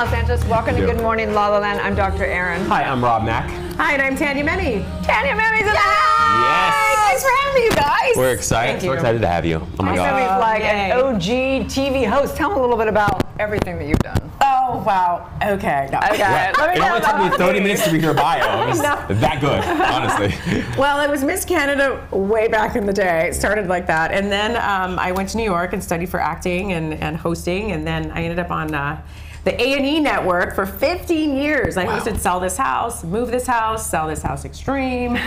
Los Angeles. Welcome to Good Morning La La Land. I'm Dr. Erin. Hi, I'm Rob Mack. Hi, and I'm Tanya Meni. Tanya Meni's in the house! Yes! Thanks for having me, you guys. We're excited. So excited to have you. Oh my God. He's like an OG TV host. Tell me a little bit about everything that you've done. Oh, wow. Okay. No. Okay. It only took me 30 minutes to read your bio. It was that good, honestly. Well, it was Miss Canada way back in the day. It started like that. And then I went to New York and studied for acting and hosting. And then I ended up on the A&E network for 15 years. I hosted Sell This House, Move This House, Sell This House Extreme.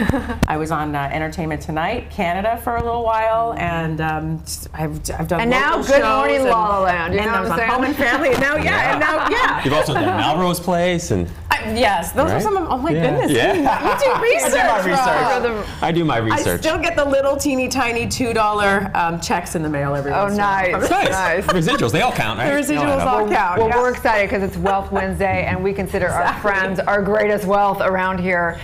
I was on Entertainment Tonight, Canada for a little while, and I've done and now Good Morning La La Land. You know I was on Home and Family, and now You've also done Melrose Place and. Yes, those are some of. Oh my goodness! Yeah. You do research. I do my research. I still get the little teeny tiny $2 checks in the mail every once in a while. Oh, nice. Residuals, they all count, right? The residuals all count. Well, we're excited because it's Wealth Wednesday, and we consider our friends our greatest wealth around here.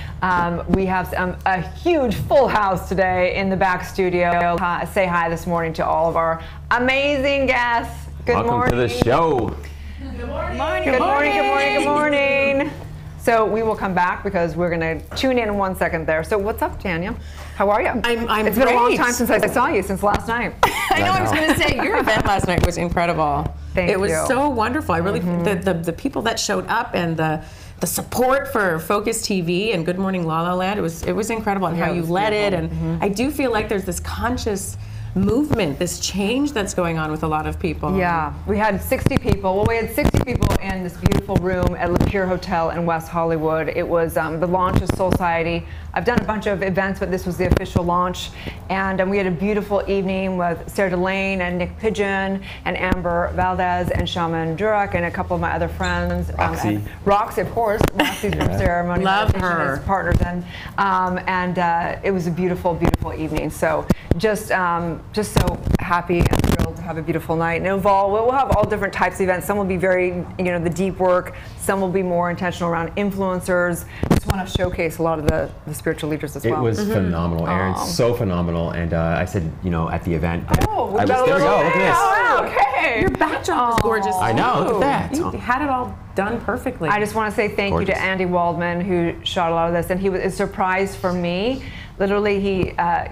We have a huge full house today in the back studio. Say hi this morning to all of our amazing guests. Good morning. Welcome to the show. Good morning. Good morning. Good morning. Good morning. So we will come back because we're going to tune in 1 second there. So what's up, Tanya? How are you? It's been a long time since I saw you, since last night. I know. I was going to say your event last night was incredible. Thank you. It was so wonderful. I really the people that showed up and the support for Focus TV and Good Morning La La Land. It was incredible, and how you led it. And I do feel like there's this conscious movement, this change that's going on with a lot of people. Yeah, we had 60 people. Well, we had 60 people in this beautiful room at Le Pure Hotel in West Hollywood. It was the launch of Soul Society. I've done a bunch of events, but this was the official launch. And we had a beautiful evening with Sarah Delane and Nick Pigeon and Amber Valdez and Shaman Durak and a couple of my other friends. Roxy. Roxy, of course. Roxy's from Ceremony. Love her. As partners in. And it was a beautiful, beautiful evening. So just so happy and thrilled to have a beautiful night. And we'll have all different types of events. Some will be very, the deep work. Some will be more intentional around influencers. Just want to showcase a lot of the spiritual leaders as well. It was phenomenal, Erin. So phenomenal. And I said, at the event. There we go. Look at this. Oh, okay. Your backdrop is gorgeous. I know. Look at that. You had it all done perfectly. I just want to say thank you to Andy Waldman, who shot a lot of this, and he was a surprise for me. Literally, he, I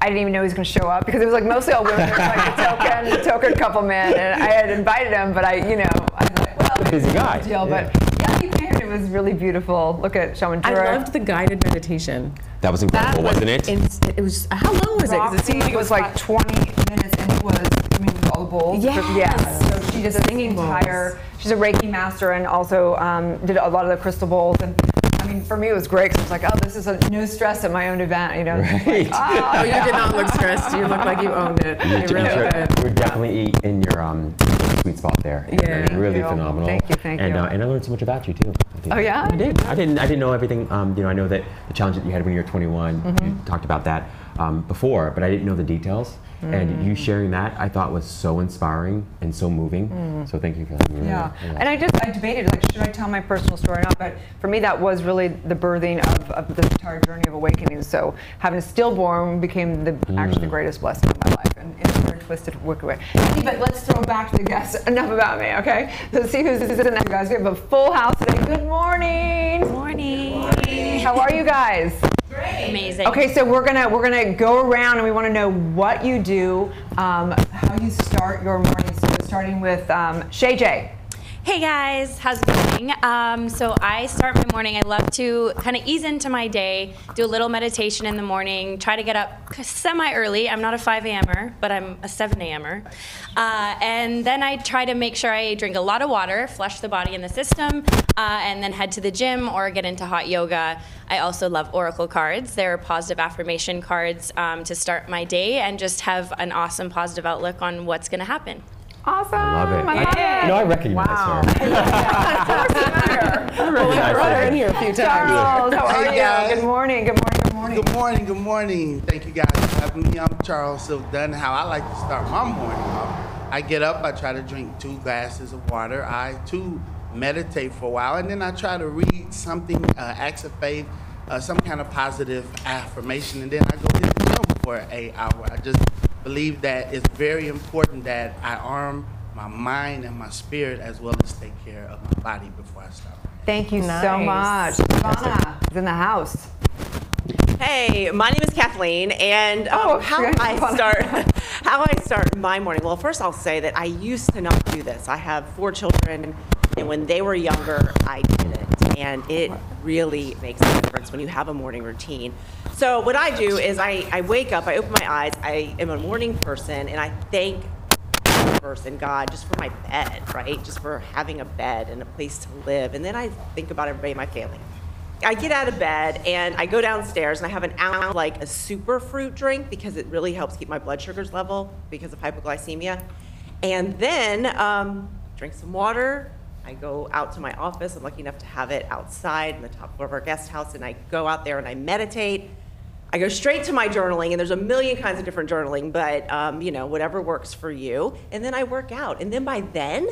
didn't even know he was going to show up because it was like mostly all women. There was like a token couple men, and I had invited him, but I was like, well, busy guy. Deal, but yeah, he came. It was really beautiful. Look at Shaman Durak. I loved the guided meditation. That was incredible, wasn't it? It was. How long was it? Because it seemed like it was like 20 minutes, and it was with all the bowls. Yes. Yeah. So she just singing bowls. She's a Reiki master and also did a lot of the crystal bowls. And I mean, for me, it was great because I was like, oh, this is no stress at my own event, Right. Like, you did not look stressed. You looked like you owned it. You really did. You're definitely in your sweet spot there. Yeah. Really phenomenal. Thank you. And I learned so much about you too. Oh yeah? I did. I didn't know everything. I know that the challenge that you had when you were 21. You talked about that before, but I didn't know the details. And you sharing that, I thought was so inspiring and so moving. So thank you for that. Yeah. And I debated, like, should I tell my personal story or not? But for me, that was really the birthing of the entire journey of awakening. So having a stillborn became actually the greatest blessing of my life in a very twisted, wicked way. But let's throw it back to the guests. Enough about me, okay? So let's see who's in there, guys. We have a full house today. Good morning. Good morning. How are you guys? Great. Amazing. Okay, so we're gonna go around and we want to know what you do, how you start your morning. So starting with Shay J. Hey guys, how's it going? So I start my morning. I love to kind of ease into my day, do a little meditation in the morning, try to get up semi-early. I'm not a 5 a.m.er, but I'm a 7 a.m.er. And then I try to make sure I drink a lot of water, flush the body and the system, and then head to the gym or get into hot yoga. I also love oracle cards. They're positive affirmation cards to start my day and just have an awesome positive outlook on what's going to happen. Awesome. I love it. I recognize her. I recognize her in here a few times. Charles, how are Hey, you? guys. Good morning. Good morning. Thank you guys for having me. I'm Charles Silk Dunn. How I like to start my morning off. I get up, I try to drink 2 glasses of water. I too meditate for a while, and then I try to read something, acts of faith, some kind of positive affirmation, and then I go hit the gym for an hour. I just believe that it's very important that I arm my mind and my spirit, as well as take care of my body before I start. Thank you so Nice. much. Ivana is in the house. Hey, my name is Kathleen, and how I start my morning. Well, first I'll say that I used to not do this. I have 4 children, and when they were younger, I did it, and it really makes a difference when you have a morning routine. So what I do is I wake up, I open my eyes, I am a morning person, and I thank universe and God just for my bed, right? Just for having a bed and a place to live, and then I think about everybody in my family. I get out of bed and I go downstairs and I have an ounce, like a super fruit drink, because it really helps keep my blood sugars level because of hypoglycemia. And then drink some water. I go out to my office. I'm lucky enough to have it outside in the top floor of our guest house, and I go out there and I meditate. I go straight to my journaling, and there's a million kinds of different journaling, but you know, whatever works for you. And then I work out, and then by then,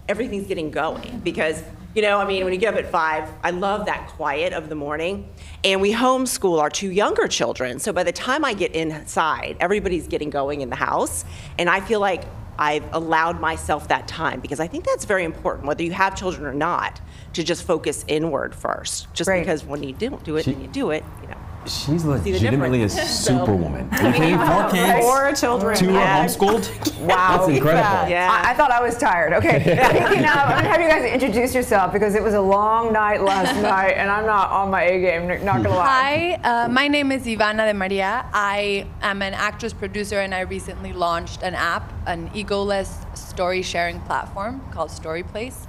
everything's getting going, because you know, I mean, when you get up at 5, I love that quiet of the morning. And we homeschool our 2 younger children. So by the time I get inside, everybody's getting going in the house. And I feel like I've allowed myself that time, because I think that's very important, whether you have children or not, to just focus inward first. Just because when you don't do it, and you do it, you know. She's legitimately a superwoman. I mean, 4 kids, 4 children. 2 are homeschooled. Wow. That's incredible. Yeah. I thought I was tired. Okay. Speaking of, I'm going to have you guys introduce yourself, because it was a long night last night, and I'm not on my A game, not going to lie. Hi, my name is Ivana de Maria. I am an actress producer, and I recently launched an app, an egoless story sharing platform called StoryPlace.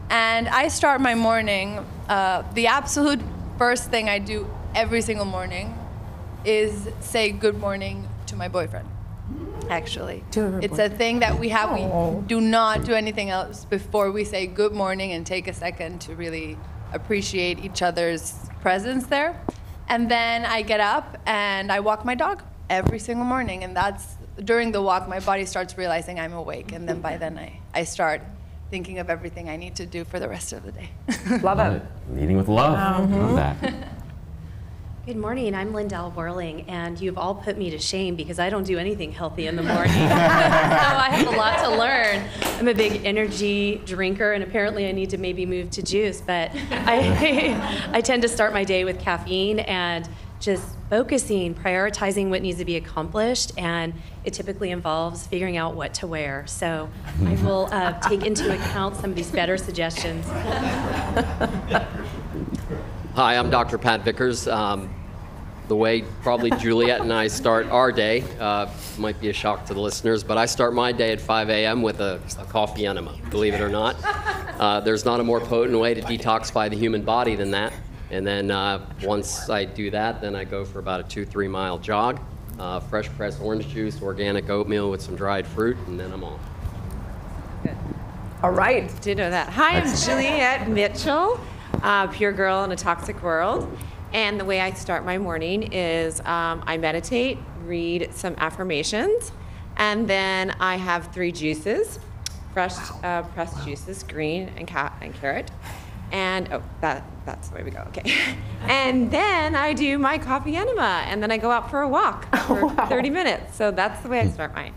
And I start my morning, the absolute first thing I do every single morning is say good morning to my boyfriend, actually. It's a thing that we have. We do not do anything else before we say good morning and take a second to really appreciate each other's presence there. And then I get up and I walk my dog every single morning. And that's, during the walk, my body starts realizing I'm awake. And then by then I start thinking of everything I need to do for the rest of the day. Love it. Leading with love. Love that. Good morning, I'm Lindell Whirling, and you've all put me to shame because I don't do anything healthy in the morning. So I have a lot to learn. I'm a big energy drinker, and apparently I need to maybe move to juice, but I tend to start my day with caffeine and just focusing, prioritizing what needs to be accomplished, and it typically involves figuring out what to wear. So I will take into account some of these better suggestions. Hi, I'm Dr. Pat Vickers. The way probably Juliet and I start our day might be a shock to the listeners, but I start my day at 5 a.m. with a coffee enema, believe it or not. There's not a more potent way to detoxify the human body than that. And then once I do that, then I go for about a 2-3 mile jog, fresh pressed orange juice, organic oatmeal with some dried fruit, and then I'm off. All right. Did know that. Hi, I'm Juliet Mitchell, pure girl in a toxic world. And the way I start my morning is I meditate, read some affirmations, and then I have 3 juices, fresh pressed juices, green and carrot. And that's the way we go, okay. And then I do my coffee enema, and then I go out for a walk for 30 minutes. So that's the way I start mine.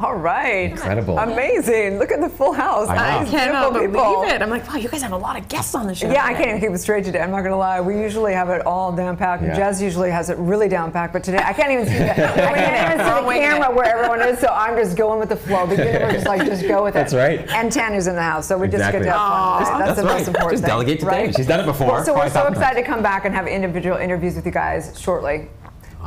All right. Incredible. Amazing. Look at the full house. I know. Cannot Beautiful believe people. it. I'm like, wow, you guys have a lot of guests on the show. Yeah, I can't even keep it straight today. I'm not going to lie. We usually have it all down packed. Yeah. Jez usually has it really down packed, but today I can't even see the, I can't even see the camera where everyone is, so I'm just going with the flow. The universe just go with it. That's right. And Tanya's in the house, so we Exactly. just get to have fun. That's the right. most important Just thing. delegate to right? Tanya. She's done it before. Well, so we're Quite so often. excited to come back and have individual interviews with you guys shortly.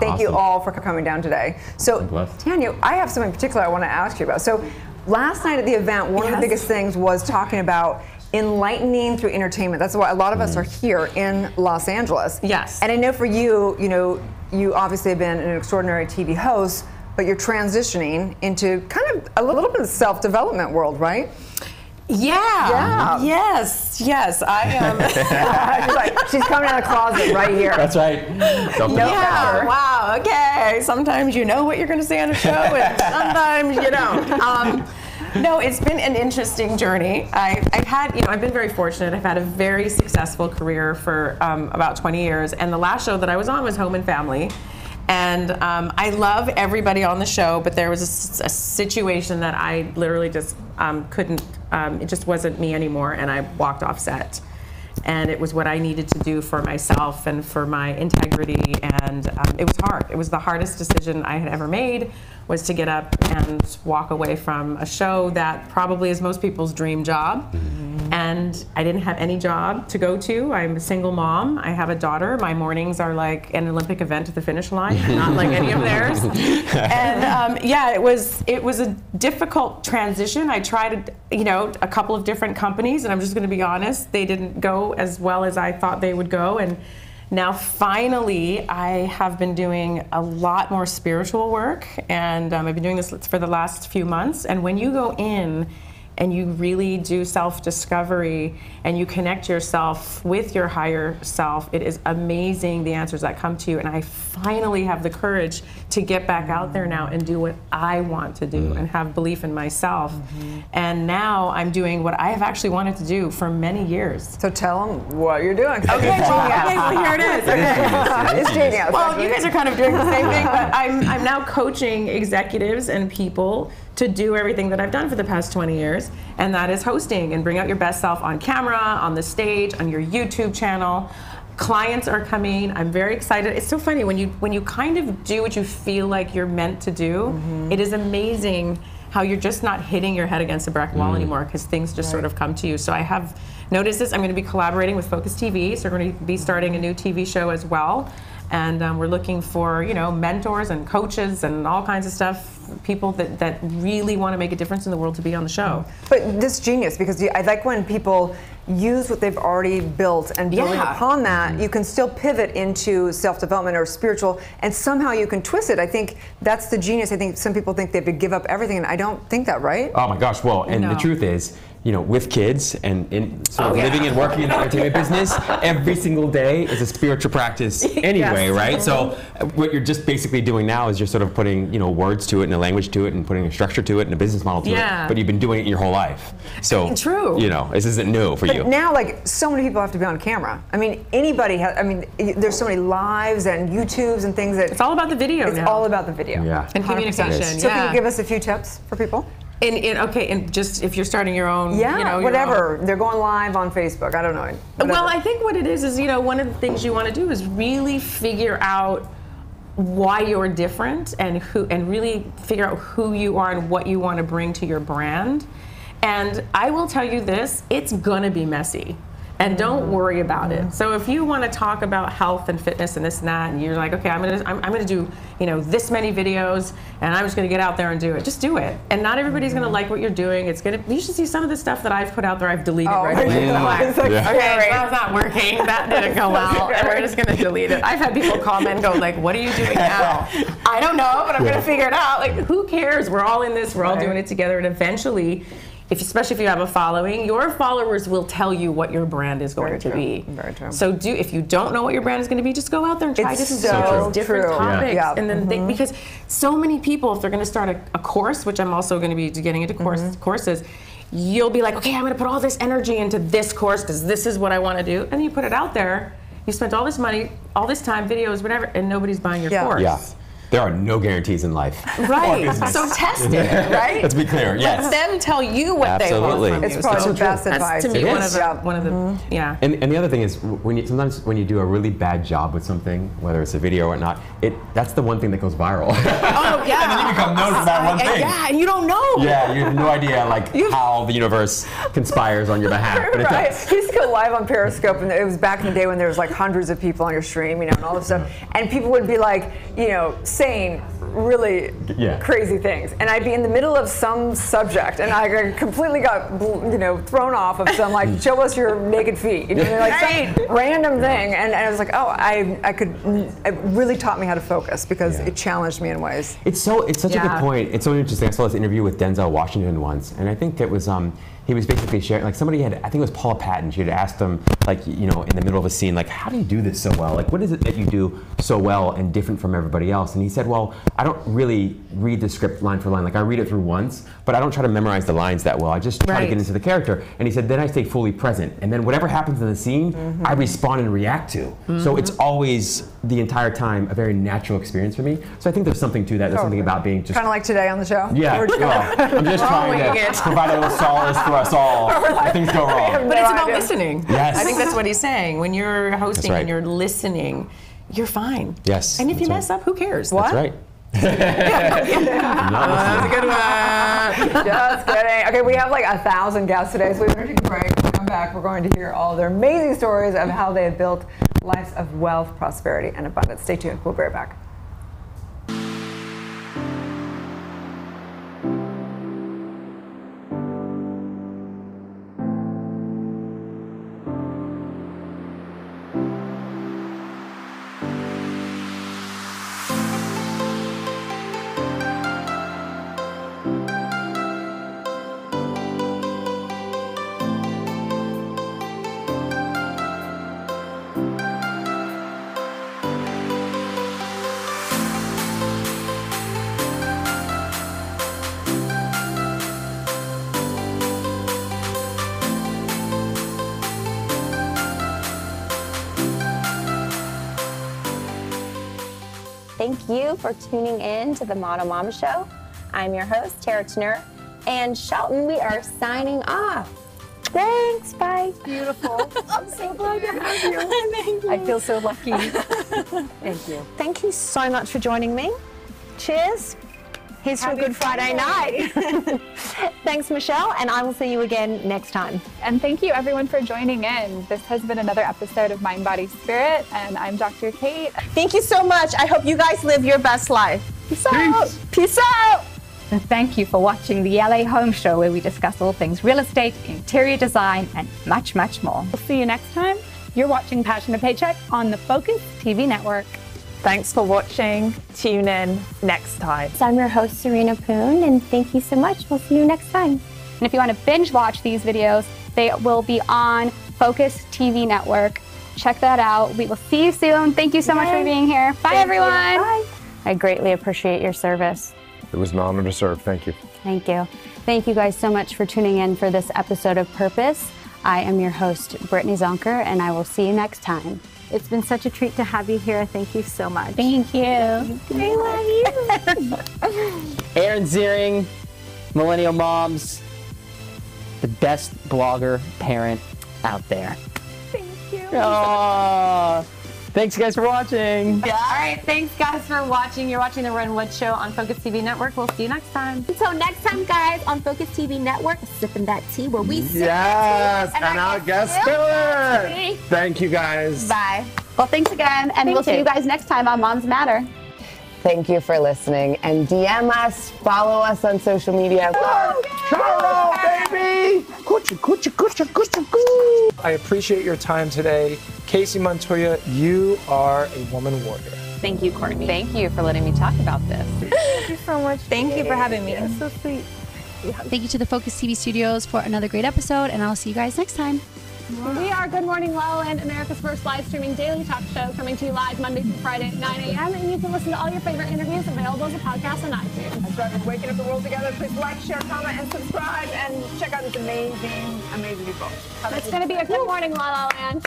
Thank you Awesome. all for coming down today. So, blessed. Tanya, I have something in particular I want to ask you about. So, last night at the event, one of the biggest things was talking about enlightening through entertainment. That's why a lot of us are here in Los Angeles. Yes. And I know for you, you obviously have been an extraordinary TV host, but you're transitioning into kind of a little bit of self-development world, right? Yeah. Yes. I am. She's coming out of the closet right here. That's right. Yeah. Wow. Okay. Sometimes you know what you're going to say on a show, and sometimes you don't. No, it's been an interesting journey. I've been very fortunate. I've had a very successful career for about 20 years, and the last show that I was on was Home and Family. And I love everybody on the show, but there was a situation that I literally just couldn't, it just wasn't me anymore, and I walked off set. And it was what I needed to do for myself and for my integrity, and it was hard. It was the hardest decision I had ever made, was to get up and walk away from a show that probably is most people's dream job. And I didn't have any job to go to. I'm a single mom. I have a daughter. My mornings are like an Olympic event at the finish line, not like any of theirs. And yeah, it was a difficult transition. I tried, a couple of different companies, and I'm just going to be honest, they didn't go as well as I thought they would go. And now finally, I have been doing a lot more spiritual work, and I've been doing this for the last few months. And when you go in and you really do self-discovery and you connect yourself with your higher self, it is amazing the answers that come to you. And I finally have the courage to get back out there now and do what I want to do and have belief in myself. And now I'm doing what I have actually wanted to do for many years. So tell them what you're doing. Okay, well, here it is. It's genius. Well, you guys are kind of doing the same thing, but I'm now coaching executives and people to do everything that I've done for the past 20 years, and that is hosting and bring out your best self on camera, on the stage, on your YouTube channel. Clients are coming. I'm very excited. It's so funny when you kind of do what you feel like you're meant to do. It is amazing how you're just not hitting your head against a brick wall anymore, because things just sort of come to you. So I have noticed this. I'm going to be collaborating with Focus TV, so we're going to be starting a new TV show as well. And we're looking for, mentors and coaches and all kinds of stuff, people that really want to make a difference in the world to be on the show. But this is genius, because I like when people use what they've already built, and building upon that, you can still pivot into self-development or spiritual, and somehow you can twist it. I think that's the genius. I think some people think they have to give up everything, and I don't think that, right? Oh my gosh, well, and the truth is, with kids and in sort of living and working in the entertainment business, every single day is a spiritual practice anyway, right? So what you're just basically doing now is you're sort of putting, words to it and a language to it and putting a structure to it and a business model to it, but you've been doing it your whole life. So, this isn't new for you. Now, so many people have to be on camera. I mean, anybody has, there's so many lives and YouTubes and things that... It's all about the video now. It's all about the video. Yeah. And communication. So can you give us a few tips for people? And just if you're starting your own, whatever. They're going live on Facebook. I don't know. Whatever. Well, I think what it is one of the things you want to do is really figure out why you're different and really figure out who you are and what you want to bring to your brand. And I will tell you this, it's gonna be messy. And don't worry about it. So if you want to talk about health and fitness and this and that, and you're like, okay, I'm gonna do this many videos, and I'm just gonna get out there and do it. Just do it. And not everybody's gonna like what you're doing. You should see some of the stuff that I've put out there. I've deleted right away. Okay, that's not working. That didn't go well, and we're just gonna delete it. I've had people comment and go like, what are you doing now? I don't know, but I'm gonna figure it out. Like, who cares? We're all in this. We're all doing it together, and eventually, especially if you have a following, your followers will tell you what your brand is going to be. Very true. So if you don't know what your brand is going to be, just go out there and try different topics. Yeah. And then because so many people, if they're going to start a course, which I'm also going to be getting into courses, you'll be like, okay, I'm going to put all this energy into this course because this is what I want to do. And you put it out there, you spent all this money, all this time, videos, whatever, and nobody's buying your course. Yeah. There are no guarantees in life. Right. So test it, right? Let's be clear. Yes. Let them tell you what they want from you. It's probably the best advice. That's to me one of the And the other thing is, sometimes when you do a really bad job with something, whether it's a video or not, that's the one thing that goes viral. Oh yeah. And then you become known for that one thing. Yeah, and you don't know. Yeah, you have no idea how the universe conspires on your behalf. But right. He used to go live on Periscope, and it was back in the day when there was hundreds of people on your stream, and all this stuff, and people would be saying really crazy things, and I'd be in the middle of some subject, and I completely got thrown off of some show us your naked feet, some random thing, and I was like, oh, it really taught me how to focus because it challenged me in ways. It's such a good point. It's so interesting. I saw this interview with Denzel Washington once, and I think it was he was basically sharing, somebody had, I think it was Paula Patton, she had asked him, in the middle of a scene, how do you do this so well? What is it that you do so well and different from everybody else? And he said, well, I don't really read the script line for line. I read it through once, but I don't try to memorize the lines that well. I just try to get into the character. And he said, then I stay fully present. And then whatever happens in the scene, I respond and react to. So it's always the entire time a very natural experience for me. So I think there's something to that. There's something about being just kind of like today on the show. yeah. Well, I'm just trying to provide a little solace for us all when things go wrong. But it's about listening. Yes. I think that's what he's saying. When you're hosting right. and you're listening, you're fine. Yes. And if you mess up, who cares? That's right. That's a good one. Just kidding. Okay, we have like 1,000 guests today, so we're going to take a break. When we come back, we're going to hear all their amazing stories of how they have built lives of wealth, prosperity, and abundance. Stay tuned. We'll be right back. Thank you for tuning in to the Model Mama Show. I'm your host, Tara Tenner, and Shelton, we are signing off. Thanks, bye. Beautiful. I'm so glad to have you. Thank you. I feel so lucky. Thank you. Thank you so much for joining me. Cheers. Here's to a good Friday night. Thanks, Michelle, and I will see you again next time. And thank you, everyone, for joining in. This has been another episode of Mind, Body, Spirit, and I'm Dr. Kate. Thank you so much. I hope you guys live your best life. Peace out. Peace out. And thank you for watching the LA Home Show, where we discuss all things real estate, interior design, and much, much more. We'll see you next time. You're watching Passion to Paycheck on the Focus TV network. Thanks for watching. Tune in next time. So I'm your host, Serena Poon, and thank you so much. We'll see you next time. And if you want to binge watch these videos, they will be on Focus TV network. Check that out. We will see you soon. Thank you so much for being here. Bye, everyone. Bye. I greatly appreciate your service. It was an honor to serve. Thank you. Thank you. Thank you guys so much for tuning in for this episode of Purpose. I am your host, Brittany Zonker, and I will see you next time. It's been such a treat to have you here. Thank you so much. Thank you. I love you. Erin Ziering, Millennial Moms, the best blogger parent out there. Thank you. Aww. Thanks, guys, for watching. All right, thanks, guys, for watching. You're watching The Ren Wood Show on Focus TV Network. We'll see you next time. Until next time, guys, on Focus TV Network, sipping that tea where we sip Yes, that tea, and our guest spiller. Thank you, guys. Bye. Well, thanks again, and we'll see you guys next time on Moms Matter. Thank you for listening, and DM us, follow us on social media. Charo, baby! Coochie, coochie, coochie, coochie, coo. I appreciate your time today. Casey Montoya, you are a woman warrior. Thank you, Courtney. Thank you for letting me talk about this. Thank you so much. Thank you for having me. It's so sweet. Thank you to the Focus TV studios for another great episode, and I'll see you guys next time. We are Good Morning LALALAND, America's first live streaming daily talk show, coming to you live Monday through Friday at 9 a.m. And you can listen to all your favorite interviews available as a podcast on iTunes. That's right. We're waking up the world together. Please like, share, comment, and subscribe, and check out these amazing, amazing people. It's going to be a Good Morning LALALAND.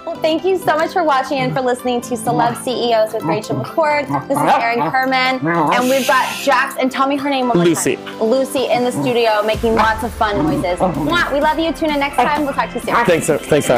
Well, thank you so much for watching and for listening to Celeb CEOs with Rachel McCord. This is Erin Kerman, and we've got Jax, and tell me her name one more Lucy. time. Lucy in the studio making lots of fun noises. Mwah, we love you. Tune in next time. We'll talk to you soon. Thanks.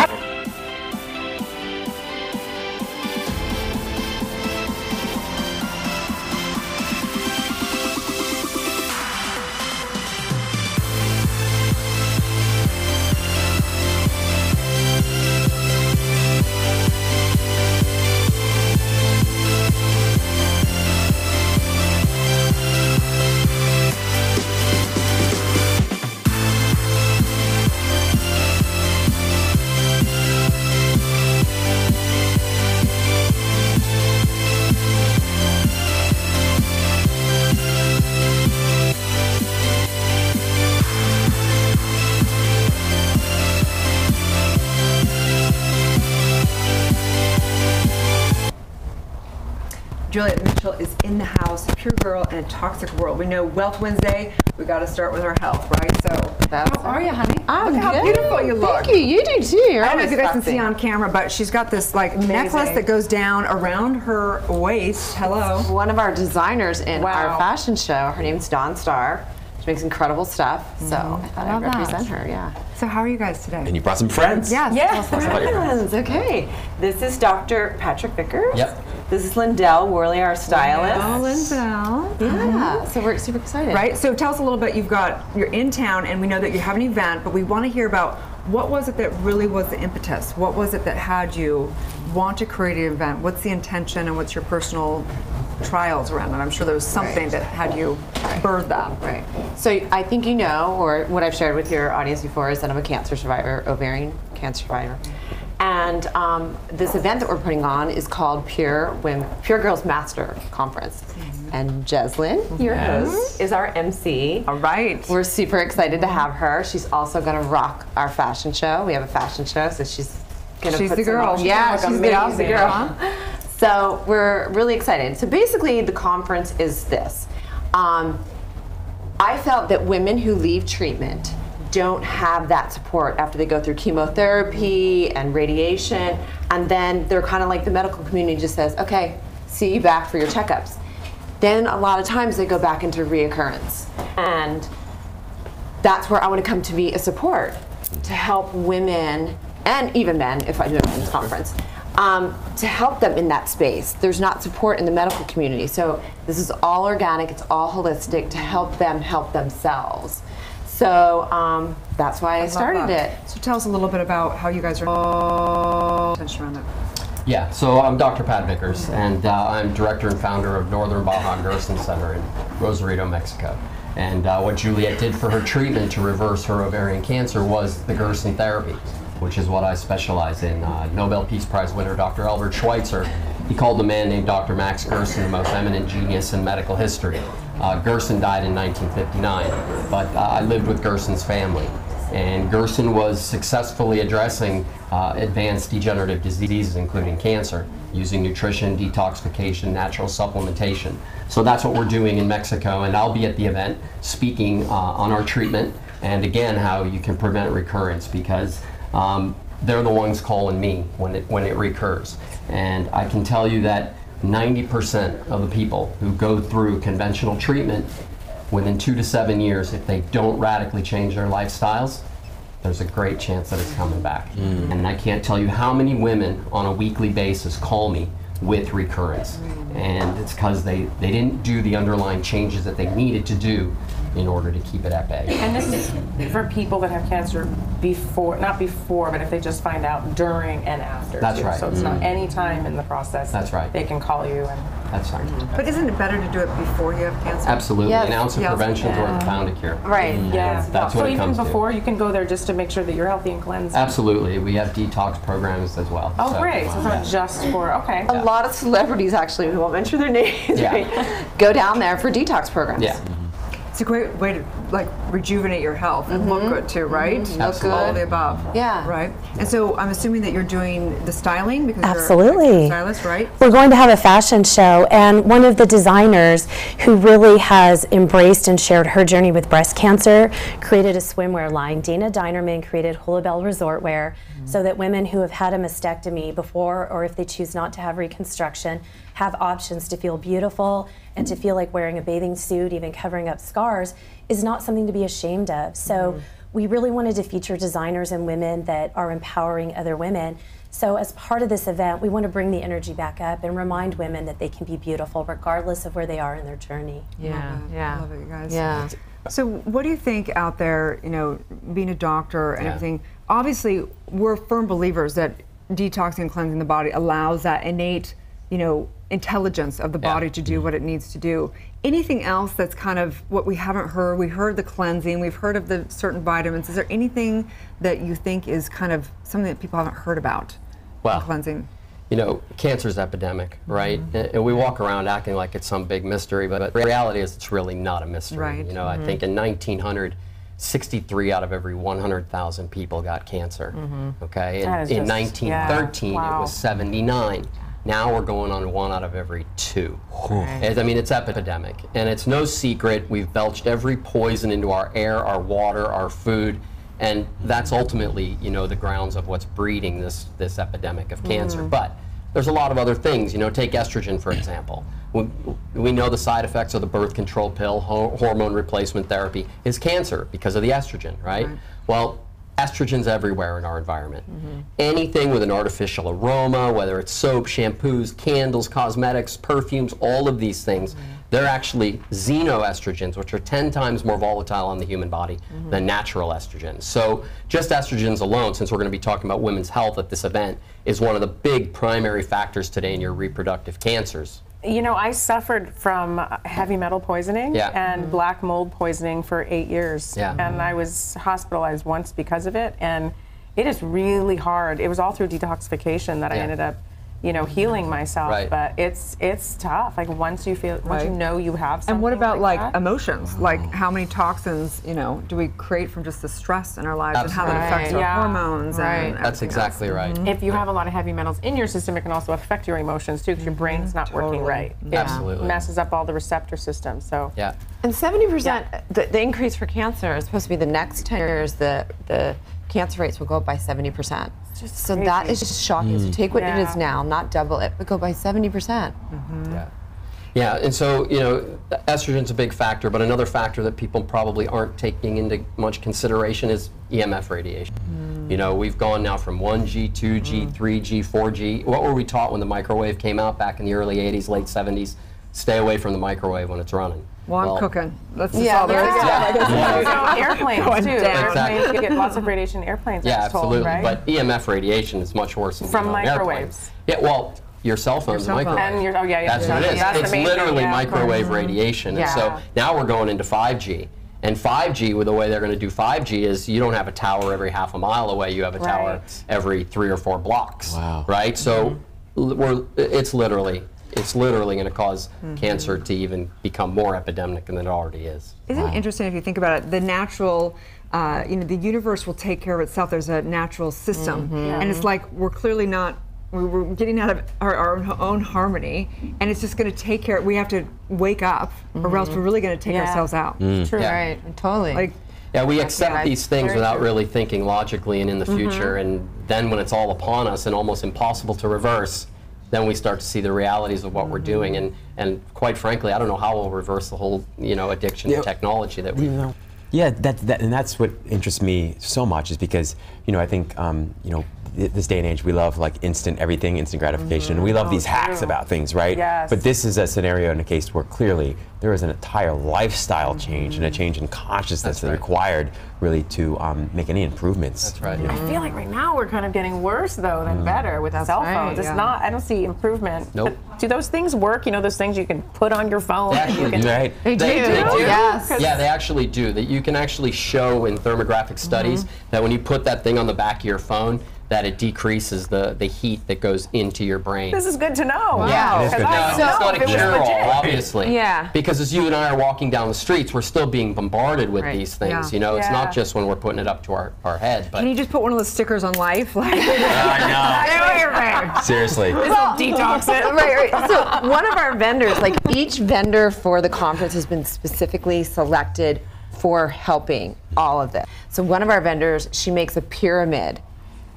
Juliet Mitchell is in the house, pure girl in a toxic world. We know Wealth Wednesday, we got to start with our health, right? So, how are you, honey? I'm Look how good. beautiful you look. Thank you. You do too. You're I don't know if you guys can sexy. see on camera, but she's got this like necklace that goes down around her waist. Hello. One of our designers in Wow. our fashion show, her name's Dawn Starr. She makes incredible stuff, so I thought I'd represent her, yeah. So how are you guys today? And you brought some friends. Yes. Yes, tell us about your friends. Okay. This is Dr. Patrick Vickers. Yep. This is Lindell Worley, our stylist. Oh, Lindell. Yeah, so we're super excited. Right, so tell us a little bit, you're in town and we know that you have an event, but we want to hear about what was it that really was the impetus? What was it that had you want to create an event? What's the intention and what's your personal trials around it? I'm sure there was something that had you birth that. Right. So I think you know, or what I've shared with your audience before, is that I'm a cancer survivor, ovarian cancer survivor. And this event that we're putting on is called Pure Girls Master Conference. And Jeslyn, your host, is our MC. All right. We're super excited to have her. She's also going to rock our fashion show. We have a fashion show, so she's going to She's put the some girl. on. Yeah, She's she's the girl. So we're really excited. So basically, the conference is this. I felt that women who leave treatment don't have that support after they go through chemotherapy and radiation, and then they're kind of like the medical community just says, okay, see you back for your checkups. Then a lot of times they go back into reoccurrence. And that's where I want to come to be a support, to help women, and even men, if I do it in this conference, to help them in that space. There's not support in the medical community. So this is all organic, it's all holistic to help them help themselves. So that's why I started it. So tell us a little bit about how you guys are attention around it. Yeah, so I'm Dr. Pat Vickers, and I'm director and founder of Northern Baja Gerson Center in Rosarito, Mexico. And what Juliet did for her treatment to reverse her ovarian cancer was the Gerson therapy, which is what I specialize in. Nobel Peace Prize winner Dr. Albert Schweitzer, he called the man named Dr. Max Gerson the most eminent genius in medical history. Gerson died in 1959, but I lived with Gerson's family. And Gerson was successfully addressing advanced degenerative diseases, including cancer, using nutrition, detoxification, natural supplementation. So that's what we're doing in Mexico, and I'll be at the event speaking on our treatment, and again, how you can prevent recurrence, because they're the ones calling me when it recurs. And I can tell you that 90% of the people who go through conventional treatment, within 2 to 7 years, if they don't radically change their lifestyles, there's a great chance that it's coming back. And I can't tell you how many women on a weekly basis call me with recurrence. And it's because they didn't do the underlying changes that they needed to do in order to keep it at bay. And this is for people that have cancer before, not before, but if they just find out during and after. That's too. right. So it's not any time in the process. That's right. They can call you. That's right. But isn't it better to do it before you have cancer? Absolutely. Yes. An ounce of Yes. prevention is worth a pound of cure. Right. Yeah. That's so what it even comes to. before, you can go there just to make sure that you're healthy and cleansed. Absolutely. We have detox programs as well. Oh, great. So it's not just for, okay. A lot of celebrities, actually, we won't mention their names, Yeah. right, go down there for detox programs. Yeah. It's a great way to like rejuvenate your health and look good too, right? Look good. All of the above. Yeah. Right. And so I'm assuming that you're doing the styling because Absolutely. you're a stylist, right? We're going to have a fashion show, and one of the designers who really has embraced and shared her journey with breast cancer created a swimwear line. Dana Dinerman created Hula Bell Resort Wear so that women who have had a mastectomy before, or if they choose not to have reconstruction, have options to feel beautiful and to feel like wearing a bathing suit, even covering up scars, is not something to be ashamed of. So we really wanted to feature designers and women that are empowering other women. So as part of this event, we want to bring the energy back up and remind women that they can be beautiful regardless of where they are in their journey. Yeah, yeah. Love it, you guys. Yeah. So what do you think out there, you know, being a doctor and everything, obviously we're firm believers that detoxing and cleansing the body allows that innate, you know, intelligence of the body to do what it needs to do. Anything else that's kind of what we haven't heard? We heard the cleansing, we've heard of the certain vitamins. Is there anything that you think is kind of something that people haven't heard about in cleansing? You know, cancer's epidemic, right? And we walk around acting like it's some big mystery, but the reality is it's really not a mystery. Right. You know, I think in 1900, 63 out of every 100,000 people got cancer. Okay, That is in just- 1913 yeah. Wow. it was 79. Now we're going on 1 out of every 2. I mean, it's epidemic, and it's no secret. We've belched every poison into our air, our water, our food, and that's ultimately, you know, the grounds of what's breeding this epidemic of cancer. But there's a lot of other things. You know, take estrogen, for example. We know the side effects of the birth control pill, hormone replacement therapy, is cancer because of the estrogen, right? Well, estrogen's everywhere in our environment. Anything with an artificial aroma, whether it's soap, shampoos, candles, cosmetics, perfumes, all of these things, they're actually xenoestrogens, which are 10 times more volatile on the human body than natural estrogens. So just estrogens alone, since we're going to be talking about women's health at this event, is one of the big primary factors today in your reproductive cancers. You know, I suffered from heavy metal poisoning and black mold poisoning for 8 years. And I was hospitalized once because of it. And it is really hard. It was all through detoxification that I ended up, you know, healing myself. But it's tough. Like once you know you have something. And what about like that. emotions? Like how many toxins, you know, do we create from just the stress in our lives and how that affects our hormones? And that's exactly right. If you have a lot of heavy metals in your system, it can also affect your emotions too, because your brain's not working right. It messes up all the receptor systems. So And 70%, the increase for cancer is supposed to be the next 10 years, the cancer rates will go up by 70%. So that is just shocking. So take what it is now, not double it, but go by 70%. Yeah, and so, you know, estrogen's a big factor, but another factor that people probably aren't taking into much consideration is EMF radiation. You know, we've gone now from 1G, 2G, 3G, 4G. What were we taught when the microwave came out back in the early 80s, late 70s? Stay away from the microwave when it's running. Well, I'm cooking. That's just all there is So airplanes too. Exactly. Airplanes, you get lots of radiation in airplanes. Yeah, I was told, absolutely. right? But EMF radiation is much worse than From airplanes. microwaves. Yeah, well, your cell phone's a microwave. And your, That's what it is. That's It's the main literally thing, microwave radiation. And so now we're going into 5G. And 5G, with the way they're going to do 5G, is you don't have a tower every half a mile away. You have a tower every 3 or 4 blocks. Wow. Right? So it's literally going to cause cancer to even become more epidemic than it already is. Isn't it interesting if you think about it? The natural, you know, the universe will take care of itself. There's a natural system, and it's like we're clearly not. We're getting out of our own harmony, and it's just going to take care. We have to wake up, or else we're really going to take ourselves out. True, right? Totally. Like, yeah, we accept these things without really thinking logically and in the future, and then when it's all upon us and almost impossible to reverse, then we start to see the realities of what we're doing, and quite frankly, I don't know how we'll reverse the whole, you know, addiction to technology that we know. Yeah, and that's what interests me so much, is because, you know, I think, you know, this day and age, we love like instant everything, instant gratification. And we love these hacks about things, right? Yes. But this is a scenario in a case where clearly there is an entire lifestyle change and a change in consciousness that's required really to make any improvements. That's right. You know? I feel like right now we're kind of getting worse though than better with cell phones. It's not. I don't see improvement. Nope. Do those things work? You know, those things you can put on your phone. They and you actually can, do. They do. Yes. Yeah, they actually do. That you can actually show in thermographic studies that when you put that thing on the back of your phone, that it decreases the heat that goes into your brain. This is good to know. Yeah, it's good. it's not a cure-all, obviously. Yeah. Because as you and I are walking down the streets, we're still being bombarded with these things. You know, it's not just when we're putting it up to our head. But can you just put one of those stickers on life? Like, I know. Seriously. Well, detox it. Right. So one of our vendors, like each vendor for the conference has been specifically selected for helping all of this. So one of our vendors, she makes a pyramid,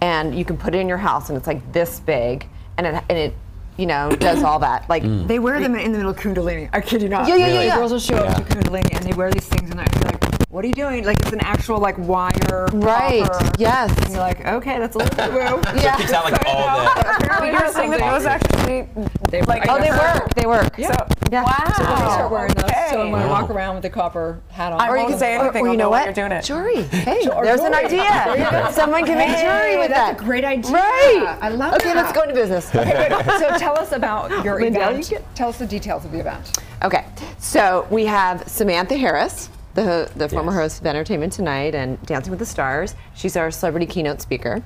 and you can put it in your house, and it's like this big, and it you know, does all that. Like they wear them in the middle of Kundalini. I kid you not. Yeah. Girls will show up to Kundalini, and they wear these things, and I'm like, what are you doing? Like, it's an actual like wire. Right. Copper. Yes. And you're like, okay, that's a little bit woo. Yeah. It sounds like all the. You're saying that those actually They work. Yeah. So, yeah. Wow. So when they start wearing those, Okay. so I'm going to walk around with the copper hat on. I won't say anything. Or you know what? You're doing it. Jewelry. Hey, there's an idea. Someone can make jewelry with that's that. a great idea. Right. I love that. Okay, let's go into business. Okay, so tell us about your Linda, event. Tell us the details of the event. Okay, so we have Samantha Harris, the former host of Entertainment Tonight and Dancing with the Stars. She's our celebrity keynote speaker.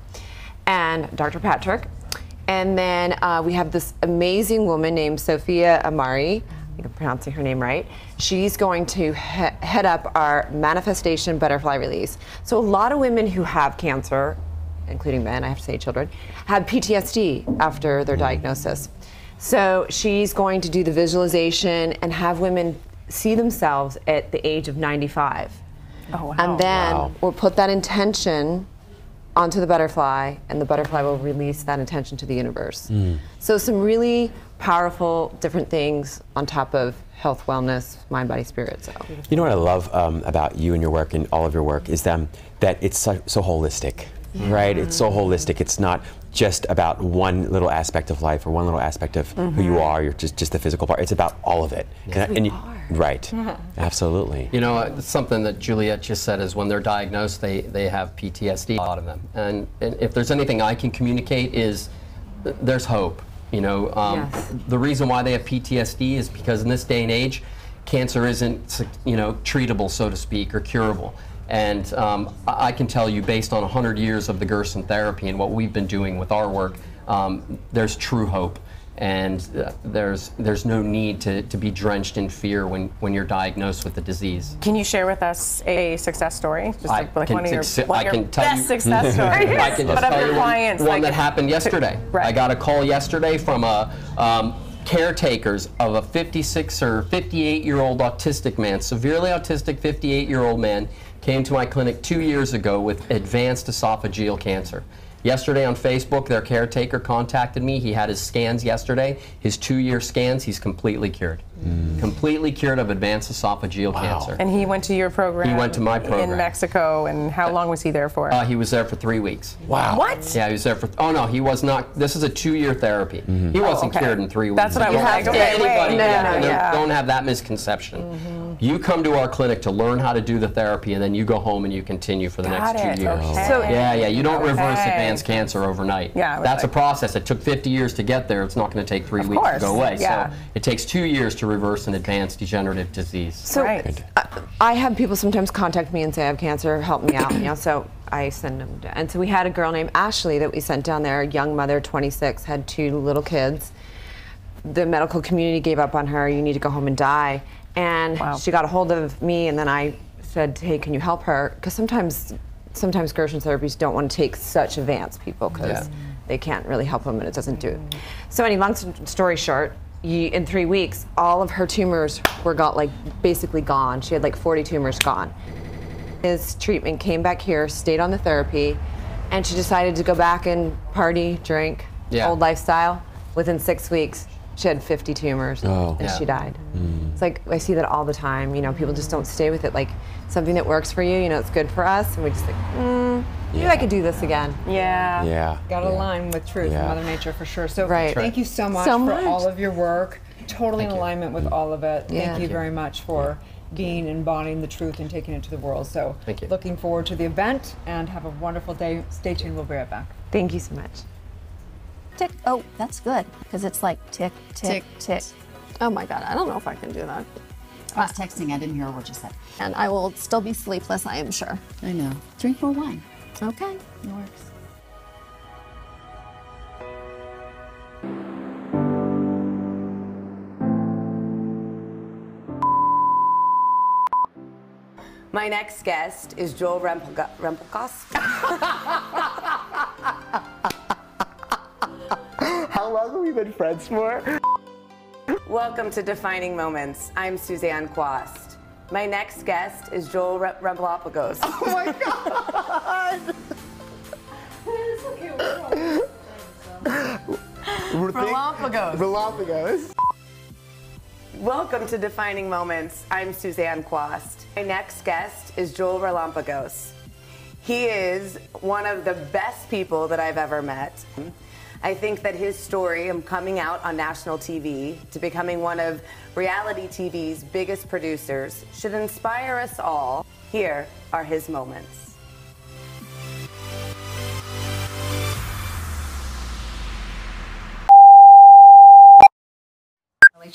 And Dr. Patrick. And then we have this amazing woman named Sophia Amari. I think I'm pronouncing her name right. She's going to head up our manifestation butterfly release. So a lot of women who have cancer, including men, I have to say children, have PTSD after their diagnosis. So she's going to do the visualization and have women see themselves at the age of 95. Oh, wow. And then we'll put that intention onto the butterfly, and the butterfly will release that intention to the universe. So some really powerful different things on top of health, wellness, mind, body, spirit. So You know what I love about you and your work and all of your work is that it's so holistic, right? It's so holistic. It's not just about one little aspect of life or one little aspect of who you are. You're just the physical part. It's about all of it. Right. Absolutely. You know, something that Juliet just said is when they're diagnosed, they have PTSD, a lot of them. And if there's anything I can communicate is there's hope. You know, the reason why they have PTSD is because in this day and age, cancer isn't, you know, treatable, so to speak, or curable. And I can tell you, based on 100 years of the Gerson therapy and what we've been doing with our work, there's true hope. And there's no need to be drenched in fear when you're diagnosed with the disease. Can you share with us a success story? Just I like can one of your, tell best you, success stories. I can just tell you one that happened yesterday. Right. I got a call yesterday from caretakers of a 56 or 58-year-old autistic man, severely autistic 58-year-old man, came to my clinic 2 years ago with advanced esophageal cancer. Yesterday on Facebook, their caretaker contacted me. He had his scans yesterday. His 2-year scans, he's completely cured. Completely cured of advanced esophageal cancer. And he went to your program? He went to my program. In Mexico, and how long was he there for? He was there for 3 weeks. Wow. What? Yeah, he was there for, oh no, he was not, this is a 2-year therapy. He wasn't cured in 3 weeks. That's what I was like, okay, don't have that misconception. You come to our clinic to learn how to do the therapy, and then you go home and you continue for the next 2 years. Okay. So, you don't reverse advanced cancer overnight. Yeah, that's a process. It took 50 years to get there. It's not going to take 3 weeks to go away. Yeah. So it takes 2 years to reverse an advanced degenerative disease. So I have people sometimes contact me and say I have cancer, help me out. You know, so I send them. And so we had a girl named Ashley that we sent down there, a young mother, 26, had 2 little kids. The medical community gave up on her. You need to go home and die. And she got a hold of me, and then I said, hey, can you help her? Because sometimes Gerson therapies don't want to take such advanced people because they can't really help them, and it doesn't do it. So anyway, long story short, in 3 weeks, all of her tumors were basically gone. She had like 40 tumors gone. His treatment, came back here, stayed on the therapy, and she decided to go back and party, drink, old lifestyle. Within 6 weeks, she had 50 tumors, and she died. It's like, I see that all the time. You know, people just don't stay with it. Like, something that works for you, you know, it's good for us, and we just like, maybe I could do this again. Got to align with truth and Mother Nature for sure. So thank you so much for all of your work. Totally in alignment with all of it. Thank you very much for being embodying the truth and taking it to the world. So looking forward to the event, and have a wonderful day. Stay tuned. We'll be right back. Thank you so much. Tick. Oh, that's good, because it's like tick, tick, tick. Oh my God, I don't know if I can do that. I was texting, I didn't hear a word you said. And I will still be sleepless, I am sure. I know. Drink more wine. Okay. It works. My next guest is Joel Rempelkos. How long have we been friends for? Welcome to Defining Moments. I'm Suzanne Quast. My next guest is Joel Rempelkos. Oh my God! Relapagos. Welcome to Defining Moments. I'm Suzanne Quast. My next guest is Joel Relampagos. He is one of the best people that I've ever met. I think that his story of coming out on national TV to becoming one of reality TV's biggest producers should inspire us all. Here are his moments.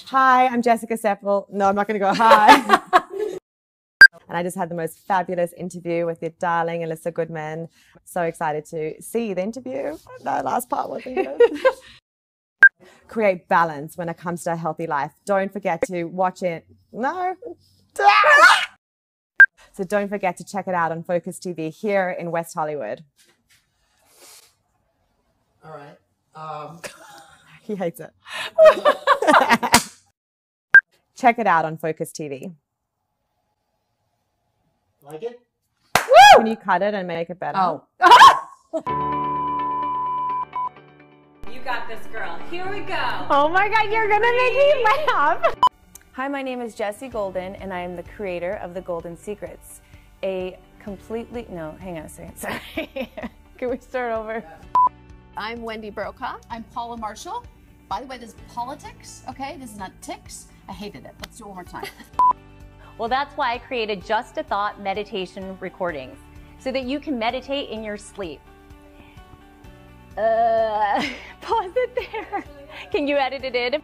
Hi, I'm Jessica Seppel. No, I'm not going to go hi. And I just had the most fabulous interview with your darling Alyssa Goodman. So excited to see the interview. That last part wasn't good. Create balance when it comes to a healthy life. Don't forget to watch it. No. So don't forget to check it out on Focus TV here in West Hollywood. All right. He hates it. Check it out on Focus TV. Like it? Woo! Can you cut it and make it better? Oh. You got this, girl. Here we go. Oh my God, you're gonna make me laugh. Hi, my name is Jessie Golden, and I am the creator of The Golden Secrets, a completely, no, hang on a second, sorry. Can we start over? I'm Wendy Brokaw. I'm Paula Marshall. By the way, this is politics, okay? This is not ticks. I hated it. Let's do it one more time. Well, that's why I created Just a Thought meditation recordings, so that you can meditate in your sleep. Pause it there. Can you edit it in?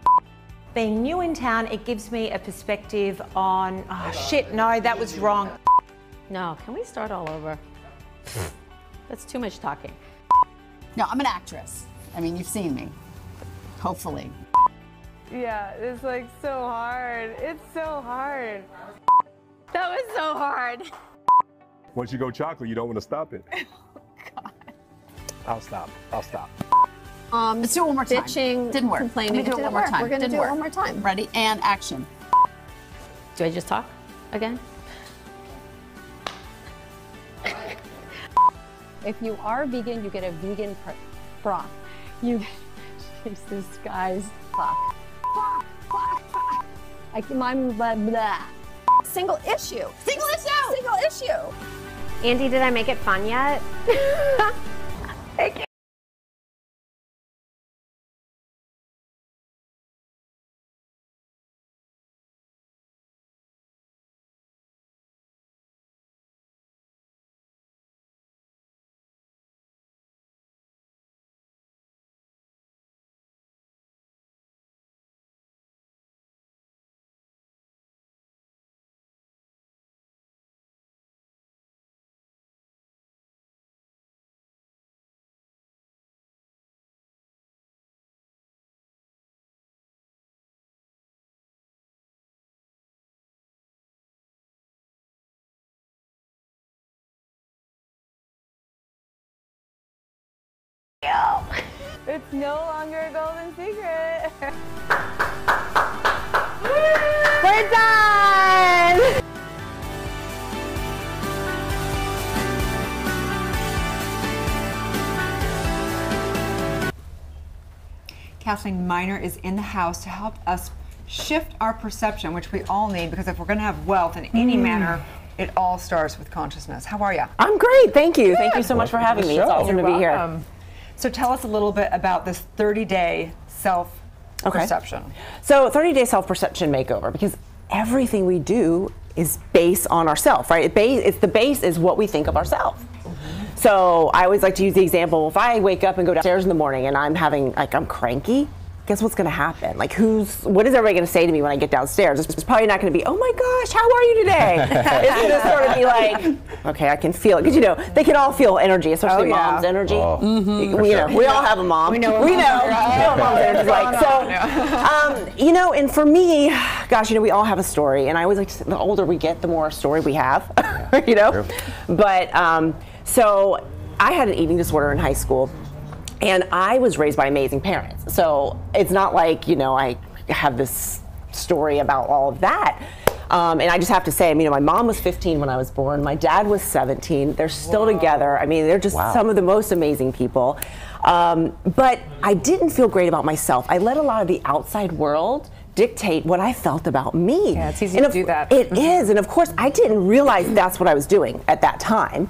Being new in town, it gives me a perspective on, oh shit, no, that was wrong. No, can we start all over? That's too much talking. No, I'm an actress. I mean, you've seen me. Hopefully. Yeah, it's like so hard. It's so hard. That was so hard. Once you go chocolate, you don't want to stop it. Oh, God. I'll stop. Let's do it one more time. Bitching, didn't work. Complaining, do it one more time. We're gonna Didn't do work. it one more time. Ready? And action. Do I just talk again? If you are vegan, you get a vegan broth. You, Jesus, guys, fuck. I'm blah, blah. Single issue. Single issue. Single issue. Andy, did I make it fun yet? Thank you. It's no longer a golden secret. We're done! Kathleen Miner is in the house to help us shift our perception, which we all need, because if we're going to have wealth in any manner, it all starts with consciousness. How are you? I'm great, thank you. Thank you so much for having me. It's awesome to be here. So tell us a little bit about this 30-day self-perception. So 30-day self-perception makeover, because everything we do is based on ourselves, right? It's the base is what we think of ourselves. So I always like to use the example, if I wake up and go downstairs in the morning and I'm cranky, guess what's gonna happen? Like what is everybody gonna say to me when I get downstairs? It's probably not gonna be, oh my gosh, how are you today? It's gonna sort of be like, okay, I can feel it. Because you know, they can all feel energy, especially mom's energy. We all have a mom. We know mom's energy like. So, you know, and for me, gosh, you know, we all have a story. And I always like to say, the older we get, the more story we have, you know? But, so I had an eating disorder in high school. And I was raised by amazing parents. So it's not like, you know, I have this story about all of that. And I just have to say, I mean, my mom was 15 when I was born. My dad was 17. They're still together. I mean, they're just some of the most amazing people. But I didn't feel great about myself. I let a lot of the outside world dictate what I felt about me. Yeah, it's easy to do that. It is. And of course, I didn't realize that's what I was doing at that time.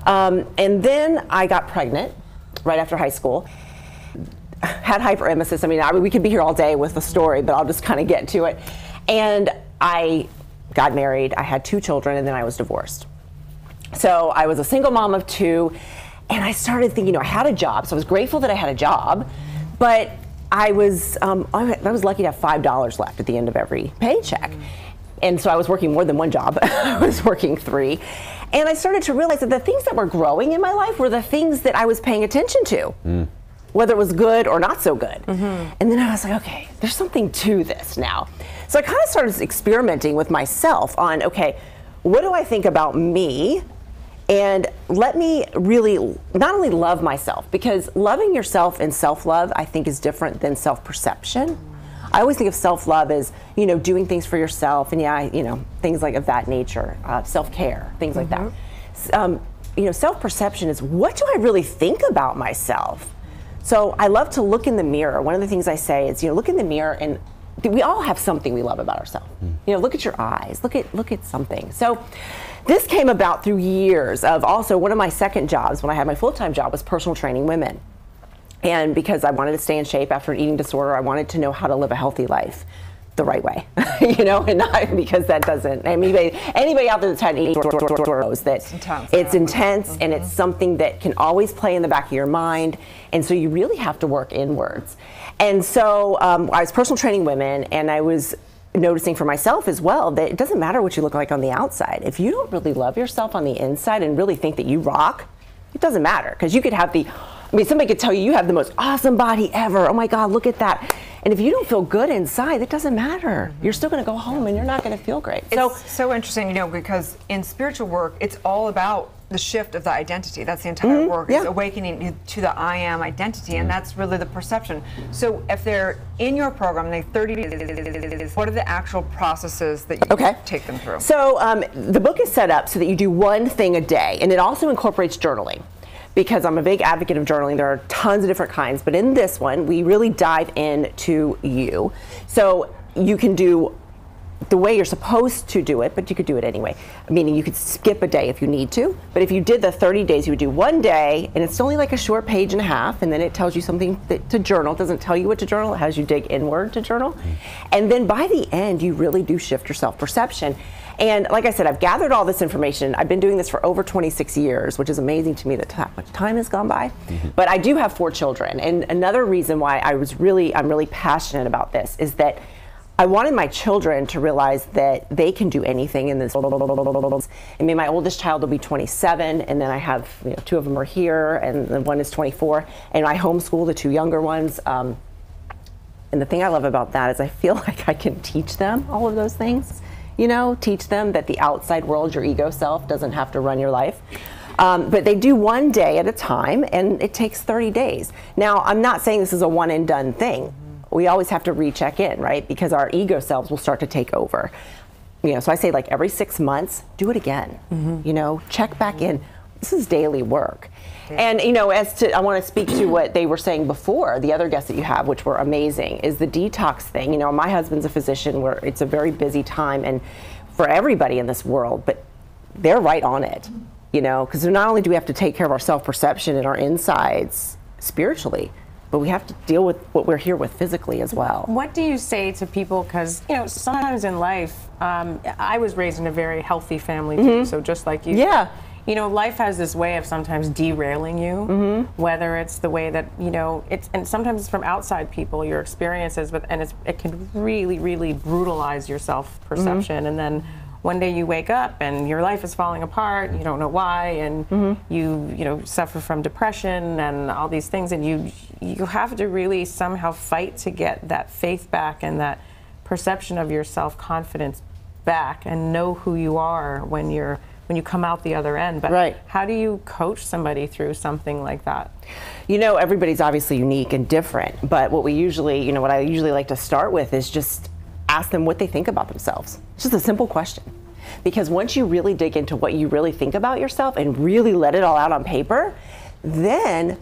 And then I got pregnant right after high school. Had hyperemesis. I mean, we could be here all day with the story, but I'll just kind of get to it. And I got married. I had 2 children, and then I was divorced. So I was a single mom of 2, and I started thinking, you know, I had a job, so I was grateful that I had a job, but I was lucky to have $5 left at the end of every paycheck. And so I was working more than one job. I was working 3. And I started to realize that the things that were growing in my life were the things that I was paying attention to, whether it was good or not so good. And then I was like, okay, there's something to this now. So I kind of started experimenting with myself on, okay, what do I think about me? And let me really not only love myself, because loving yourself and self-love, I think, is different than self-perception. I always think of self-love as, you know, doing things for yourself, and you know, things like of that nature, self-care, things like that. You know, self-perception is, what do I really think about myself? So I love to look in the mirror. One of the things I say is, you know, look in the mirror, and we all have something we love about ourselves. You know, look at your eyes, look at something. So this came about through years of also one of my second jobs when I had my full-time job was personal training women. And because I wanted to stay in shape after an eating disorder, I wanted to know how to live a healthy life the right way, you know, and not because that doesn't, I mean, anybody out there that's had an eating disorder knows that it's intense and it's something that can always play in the back of your mind. And so you really have to work inwards. And so I was personal training women, and I was noticing for myself as well that it doesn't matter what you look like on the outside. If you don't really love yourself on the inside and really think that you rock, it doesn't matter, because you could have I mean, somebody could tell you have the most awesome body ever. Oh my God, look at that. And if you don't feel good inside, it doesn't matter. You're still going to go home and you're not going to feel great. It's so interesting, you know, because in spiritual work, it's all about the shift of the identity. That's the entire work, is awakening to the I am identity, and that's really the perception. So if they're in your program, they 30 days, what are the actual processes that you take them through? So the book is set up so that you do one thing a day, and it also incorporates journaling, because I'm a big advocate of journaling. There are tons of different kinds, but in this one, we really dive into you. So you can do the way you're supposed to do it, but you could do it anyway. Meaning you could skip a day if you need to, but if you did the 30 days, you would do one day, and it's only like a short page and a half, and then it tells you something to journal. It doesn't tell you what to journal, it has you dig inward to journal. And then by the end, you really do shift your self-perception. And like I said, I've gathered all this information. I've been doing this for over 26 years, which is amazing to me that much time has gone by. But I do have 4 children. And another reason why I'm really passionate about this is that I wanted my children to realize that they can do anything in this. I mean, my oldest child will be 27, and then I have 2 of them are here, and then one is 24. And I homeschool the 2 younger ones. And the thing I love about that is I feel like I can teach them all of those things. You know, teach them that the outside world, your ego self, doesn't have to run your life. But they do one day at a time, and it takes 30 days. Now, I'm not saying this is a one and done thing. We always have to recheck in, right? Because our ego selves will start to take over. You know, so I say, like, every 6 months, do it again. You know, check back in. This is daily work. And, you know, I want to speak to what they were saying before, the other guests that you have, which were amazing, is the detox thing. You know, my husband's a physician, where it's a very busy time and for everybody in this world, but they're right on it, you know, because not only do we have to take care of our self-perception and our insides spiritually, but we have to deal with what we're here with physically as well. What do you say to people, because, you know, sometimes in life, I was raised in a very healthy family too, so just like you. Yeah. You know, life has this way of sometimes derailing you, whether it's the way that, you know, and sometimes it's from outside people, your experiences, it can really, really brutalize your self-perception. And then one day you wake up and your life is falling apart, you don't know why, and you suffer from depression and all these things, and you have to really somehow fight to get that faith back and that perception of your self-confidence back and know who you are when you come out the other end. But how do you coach somebody through something like that? You know, everybody's obviously unique and different, but what I usually like to start with is just ask them what they think about themselves. It's just a simple question. Because once you really dig into what you really think about yourself and really let it all out on paper, then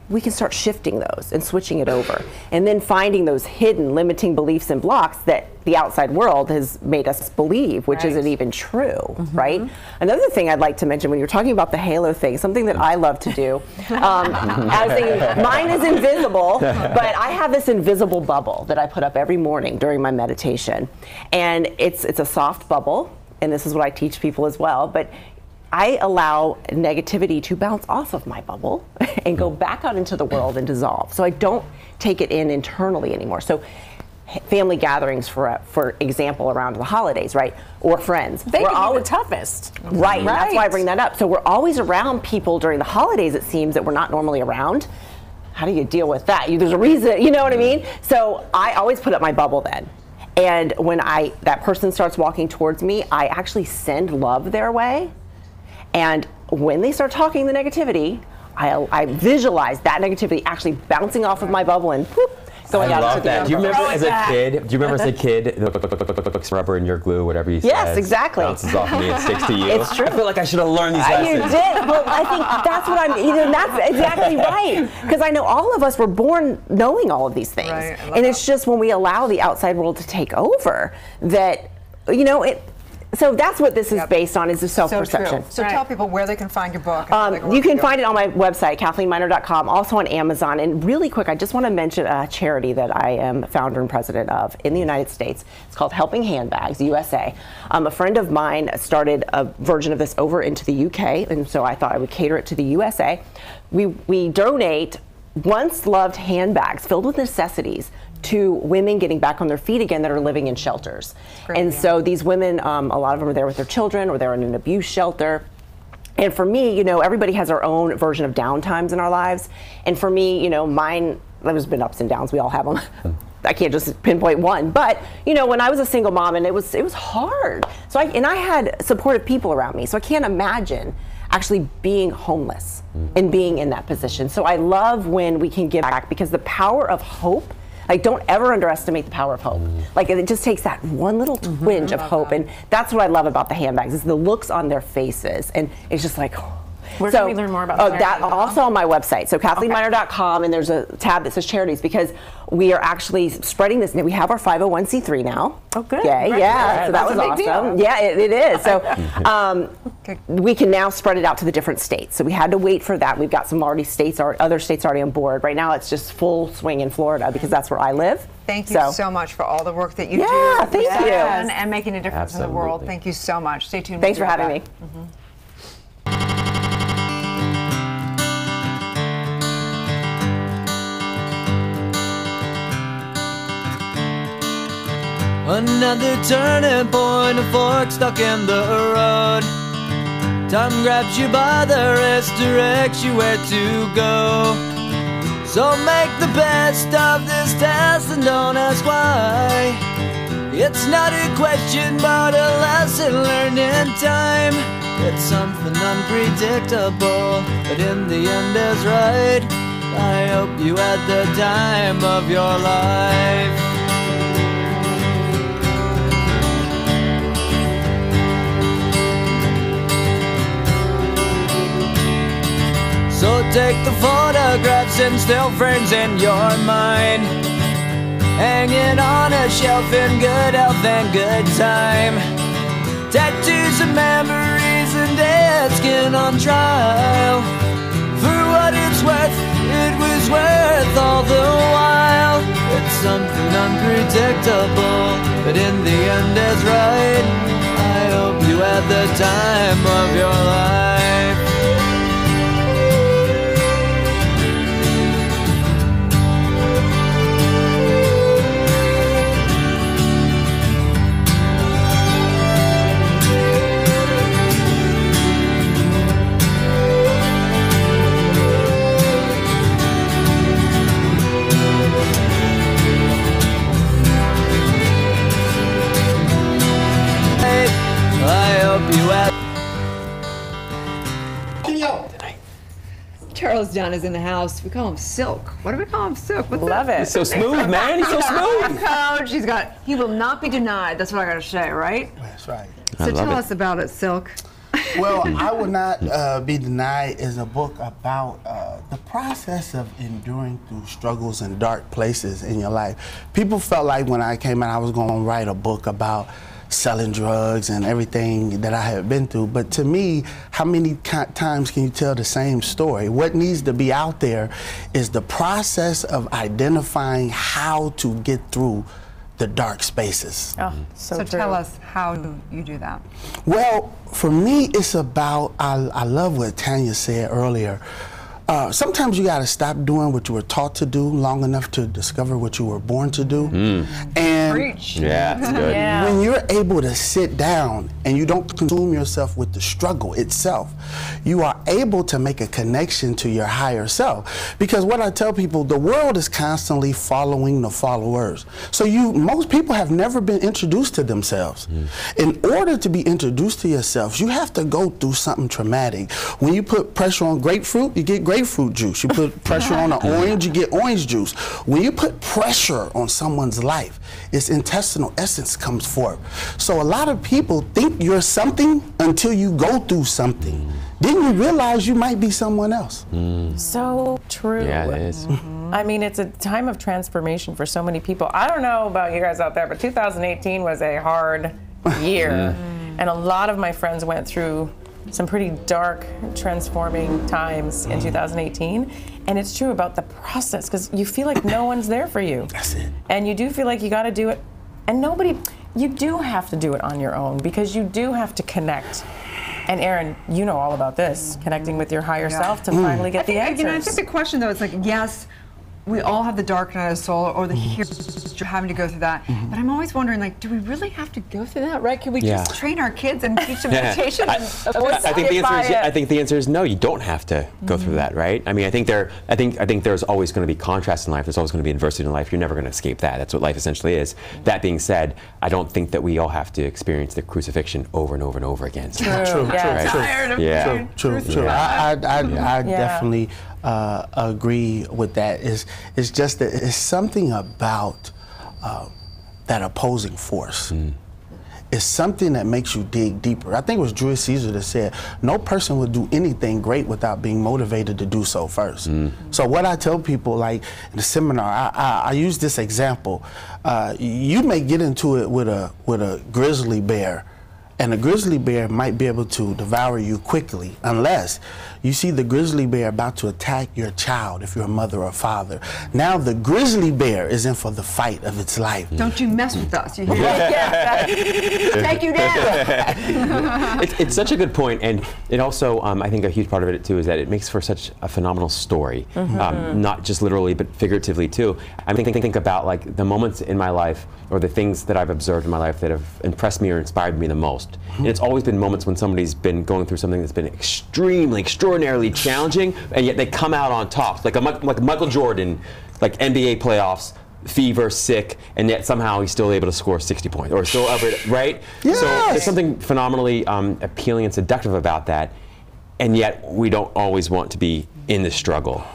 we can start shifting those and switching it over, and then finding those hidden limiting beliefs and blocks that the outside world has made us believe, which isn't even true, right? Another thing I'd like to mention when you're talking about the halo thing, something that I love to do, mine is invisible, but I have this invisible bubble that I put up every morning during my meditation, and it's a soft bubble, and this is what I teach people as well, but I allow negativity to bounce off of my bubble and go back out into the world and dissolve. So I don't take it in internally anymore. So family gatherings, for example, around the holidays, right? Or friends. They can be the toughest. Right, and that's why I bring that up. So we're always around people during the holidays, it seems, that we're not normally around. How do you deal with that? There's a reason, you know what I mean? So I always put up my bubble then. And when that person starts walking towards me, I actually send love their way. And when they start talking the negativity, I visualize that negativity actually bouncing off of my bubble and whoop, going out to the that. Do you remember as a kid? Do you remember as a kid, the rubber and your glue, whatever you said? Yes, exactly. Bounces off me and sticks to you. It's true. I feel like I should have learned these lessons. You did. Well, I think that's what that's exactly right. Because I know all of us were born knowing all of these things, and it's just when we allow the outside world to take over that, So that's what this is based on, is the self-perception. So tell people where they can find your book. You can find it on my website, KathleenMiner.com, also on Amazon. And really quick, I just want to mention a charity that I am founder and president of in the United States. It's called Helping Handbags USA. A friend of mine started a version of this over into the UK, and so I thought I would cater it to the USA. We donate once-loved handbags filled with necessities to women getting back on their feet again that are living in shelters. And so these women, a lot of them are there with their children, or they're in an abuse shelter. And for me, everybody has our own version of downtimes in our lives. And for me, mine, there's been ups and downs, we all have them. I can't just pinpoint one, but when I was a single mom, and it was hard. So I had supportive people around me, so I can't imagine actually being homeless and being in that position. So I love when we can give back, because the power of hope, don't ever underestimate the power of hope. It just takes that one little twinge of hope, and that's what I love about the handbags, is the looks on their faces, and it's just like, Where can we learn more about that? That also on my website, so KathleenMiner.com, and there's a tab that says charities, because we are actually spreading this. We have our 501c3 now. Oh, good. Yeah, so that was awesome. Yeah, it is. So we can now spread it out to the different states. So we had to wait for that. We've got some other states already on board. Right now, it's just full swing in Florida, because that's where I live. Thank you so much for all the work that you do. Yeah, thank you. And making a difference in the world. Thank you so much. Stay tuned. Thanks for having me. Another turning point, a fork stuck in the road. Time grabs you by the wrist, directs you where to go. So make the best of this test and don't ask why. It's not a question but a lesson learned in time. It's something unpredictable, but in the end is right. I hope you had the time of your life. So take the photographs and still frames in your mind, hanging on a shelf in good health and good time. Tattoos and memories and dead skin on trial. For what it's worth, it was worth all the while. It's something unpredictable, but in the end is right. I hope you had the time of your life. Charles Dunn is in the house. We call him Silk. What do we call him? Silk. Love it. He's so smooth, man. He's so smooth. Coach. He will not be denied. That's what I got to say, right? That's right. So tell us about it, Silk. Well, I Will Not Be Denied is a book about the process of enduring through struggles and dark places in your life. People felt like when I came out, I was going to write a book about selling drugs and everything that I had been through. But to me, how many times can you tell the same story? What needs to be out there is the process of identifying how to get through the dark spaces. Oh, so tell us how you do that. Well, for me, it's about, I love what Tanya said earlier. sometimes you got to stop doing what you were taught to do long enough to discover what you were born to do. And Preach. Yeah, that's good. when you're able to sit down and you don't consume yourself with the struggle itself, you are able to make a connection to your higher self. Because what I tell people, the world is constantly following the followers. So most people have never been introduced to themselves. In order to be introduced to yourself, you have to go through something traumatic. When you put pressure on grapefruit, you get grapefruit juice. You put pressure on an orange, you get orange juice. When you put pressure on someone's life, its intestinal essence comes forth. So a lot of people think you're something until you go through something. Then you realize you might be someone else. So true. Yeah, it is. I mean, it's a time of transformation for so many people. I don't know about you guys out there, but 2018 was a hard year. And a lot of my friends went through some pretty dark, transforming times in 2018. And it's true about the process, because you feel like no one's there for you. That's it. And you do feel like you got to do it. And you do have to do it on your own, because you do have to connect. And Erin, you know all about this, connecting with your higher self to finally get the answers. I think the question, though, is like, yes, we all have the dark night of soul, or the heroes having to go through that. But I'm always wondering, like, do we really have to go through that, right? Can we just train our kids and teach them meditation? I think the answer is no. You don't have to go through that, right? I mean, I think there's always going to be contrast in life. There's always going to be adversity in life. You're never going to escape that. That's what life essentially is. That being said, I don't think that we all have to experience the crucifixion over and over and over again. True. I definitely agree with that. It's just that it's something about that opposing force. It's something that makes you dig deeper. I think it was Julius Caesar that said, no person would do anything great without being motivated to do so first. So what I tell people, like in the seminar, I use this example. You may get into it with a grizzly bear, and the grizzly bear might be able to devour you quickly unless you see the grizzly bear about to attack your child if you're a mother or father. Now the grizzly bear is in for the fight of its life. Don't you mess with us. You hear take you down. It's such a good point, and it also, I think a huge part of it too is that it makes for such a phenomenal story, not just literally but figuratively too. I mean, think about like the moments in my life or the things that I've observed in my life that have impressed me or inspired me the most. And it's always been moments when somebody's been going through something that's been extraordinarily challenging, and yet they come out on top. Like Michael Jordan, like NBA playoffs, fever, sick, and yet somehow he's still able to score 60 points, or still ever, right? Yes. So there's something phenomenally appealing and seductive about that, and yet we don't always want to be in the struggle.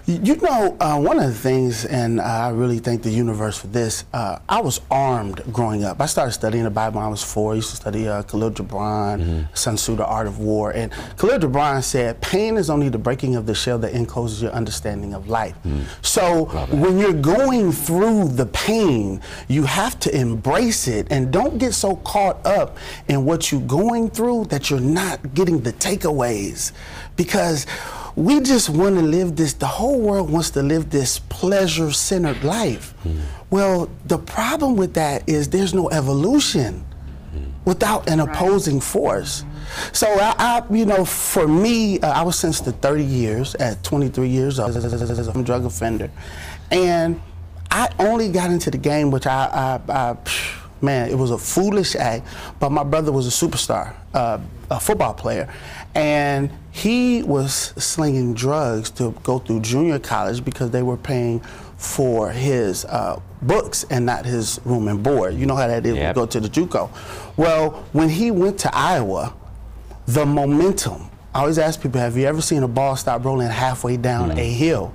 You know, one of the things, and I really thank the universe for this, I was armed growing up. I started studying the Bible when I was 4. I used to study Khalil Gibran, Sun Tzu, The Art of War. And Khalil Gibran said, pain is only the breaking of the shell that encloses your understanding of life. So when you're going through the pain, you have to embrace it and don't get so caught up in what you're going through that you're not getting the takeaways. Because we just want to live this, the whole world wants to live this pleasure-centered life. Well, the problem with that is there's no evolution without an opposing force. So you know, for me, I was sentenced to 30 years at 23 years old as a drug offender. And I only got into the game, which man, it was a foolish act, but my brother was a superstar, a football player. And he was slinging drugs to go through junior college because they were paying for his books and not his room and board. You know how that is when you go to the JUCO. Well, when he went to Iowa, the momentum, I always ask people, have you ever seen a ball stop rolling halfway down a hill?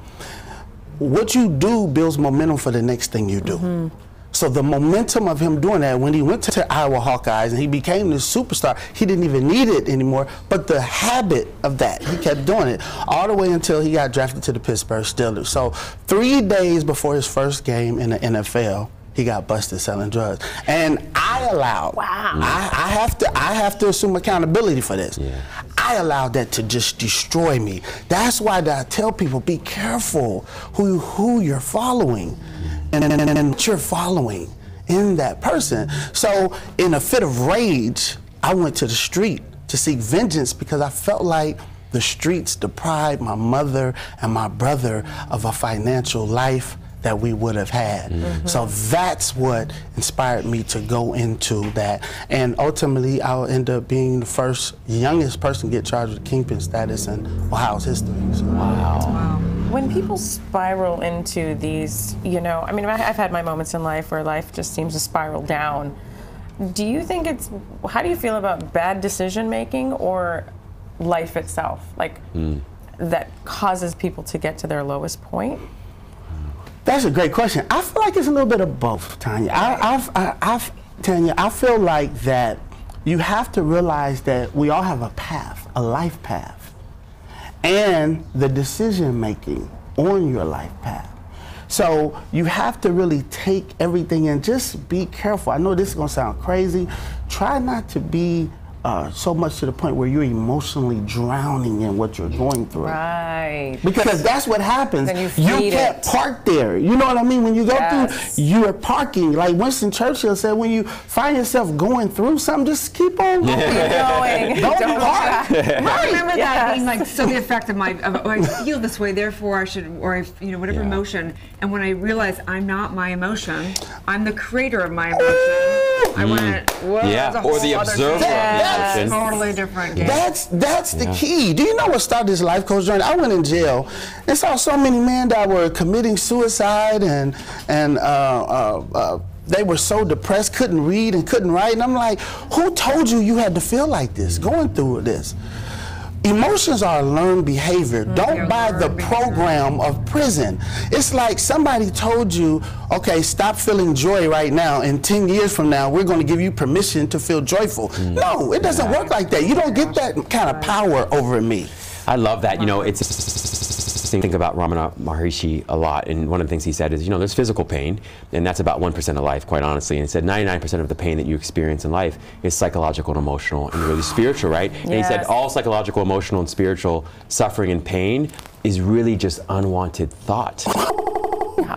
What you do builds momentum for the next thing you do. So the momentum of him doing that, when he went to Iowa Hawkeyes and he became this superstar, he didn't even need it anymore, but the habit of that, he kept doing it all the way until he got drafted to the Pittsburgh Steelers. So 3 days before his first game in the NFL, he got busted selling drugs. And I allowed, I have to assume accountability for this. I allowed that to just destroy me. That's why I tell people, be careful who you're following. And what you're following in that person. So in a fit of rage, I went to the street to seek vengeance because I felt like the streets deprived my mother and my brother of a financial life that we would have had. So that's what inspired me to go into that. And ultimately, I'll end up being the youngest person to get charged with kingpin status in Ohio's history. So. Wow. When people spiral into these, you know, I mean, I've had my moments in life where life just seems to spiral down. Do you think how do you feel about bad decision making or life itself? Like, that causes people to get to their lowest point? That's a great question. I feel like it's a little bit of both, Tanya. Tanya, I feel like that you have to realize that we all have a path, a life path, and the decision making on your life path. So you have to really take everything and just be careful. I know this is gonna sound crazy. Try not to be so much to the point where you're emotionally drowning in what you're going through. Right. Because that's what happens. Then you can't park there. You know what I mean? When you go through, you're parking. Like Winston Churchill said, when you find yourself going through something, just keep on going. Don't park. I remember that being like so the effect of I feel this way, therefore I should, or I, you know, whatever emotion. And when I realized I'm not my emotion, I'm the creator of my emotion. I went, whoa, or the observer of the emotion. Totally different game. That's the key. Do you know what started this life coach journey? I went in jail and saw so many men that were committing suicide and they were so depressed, couldn't read and couldn't write. And I'm like, who told you you had to feel like this, going through this? Emotions are a learned behavior. Don't buy the program of prison. It's like somebody told you, okay, stop feeling joy right now, and 10 years from now, we're going to give you permission to feel joyful. No, it doesn't work like that. You don't get that kind of power over me. I love that. You know, it's think about Ramana Maharishi a lot, and one of the things he said is, you know, there's physical pain, and that's about 1% of life, quite honestly. And he said 99% of the pain that you experience in life is psychological and emotional and really spiritual, right? And he said all psychological, emotional, and spiritual suffering and pain is really just unwanted thought.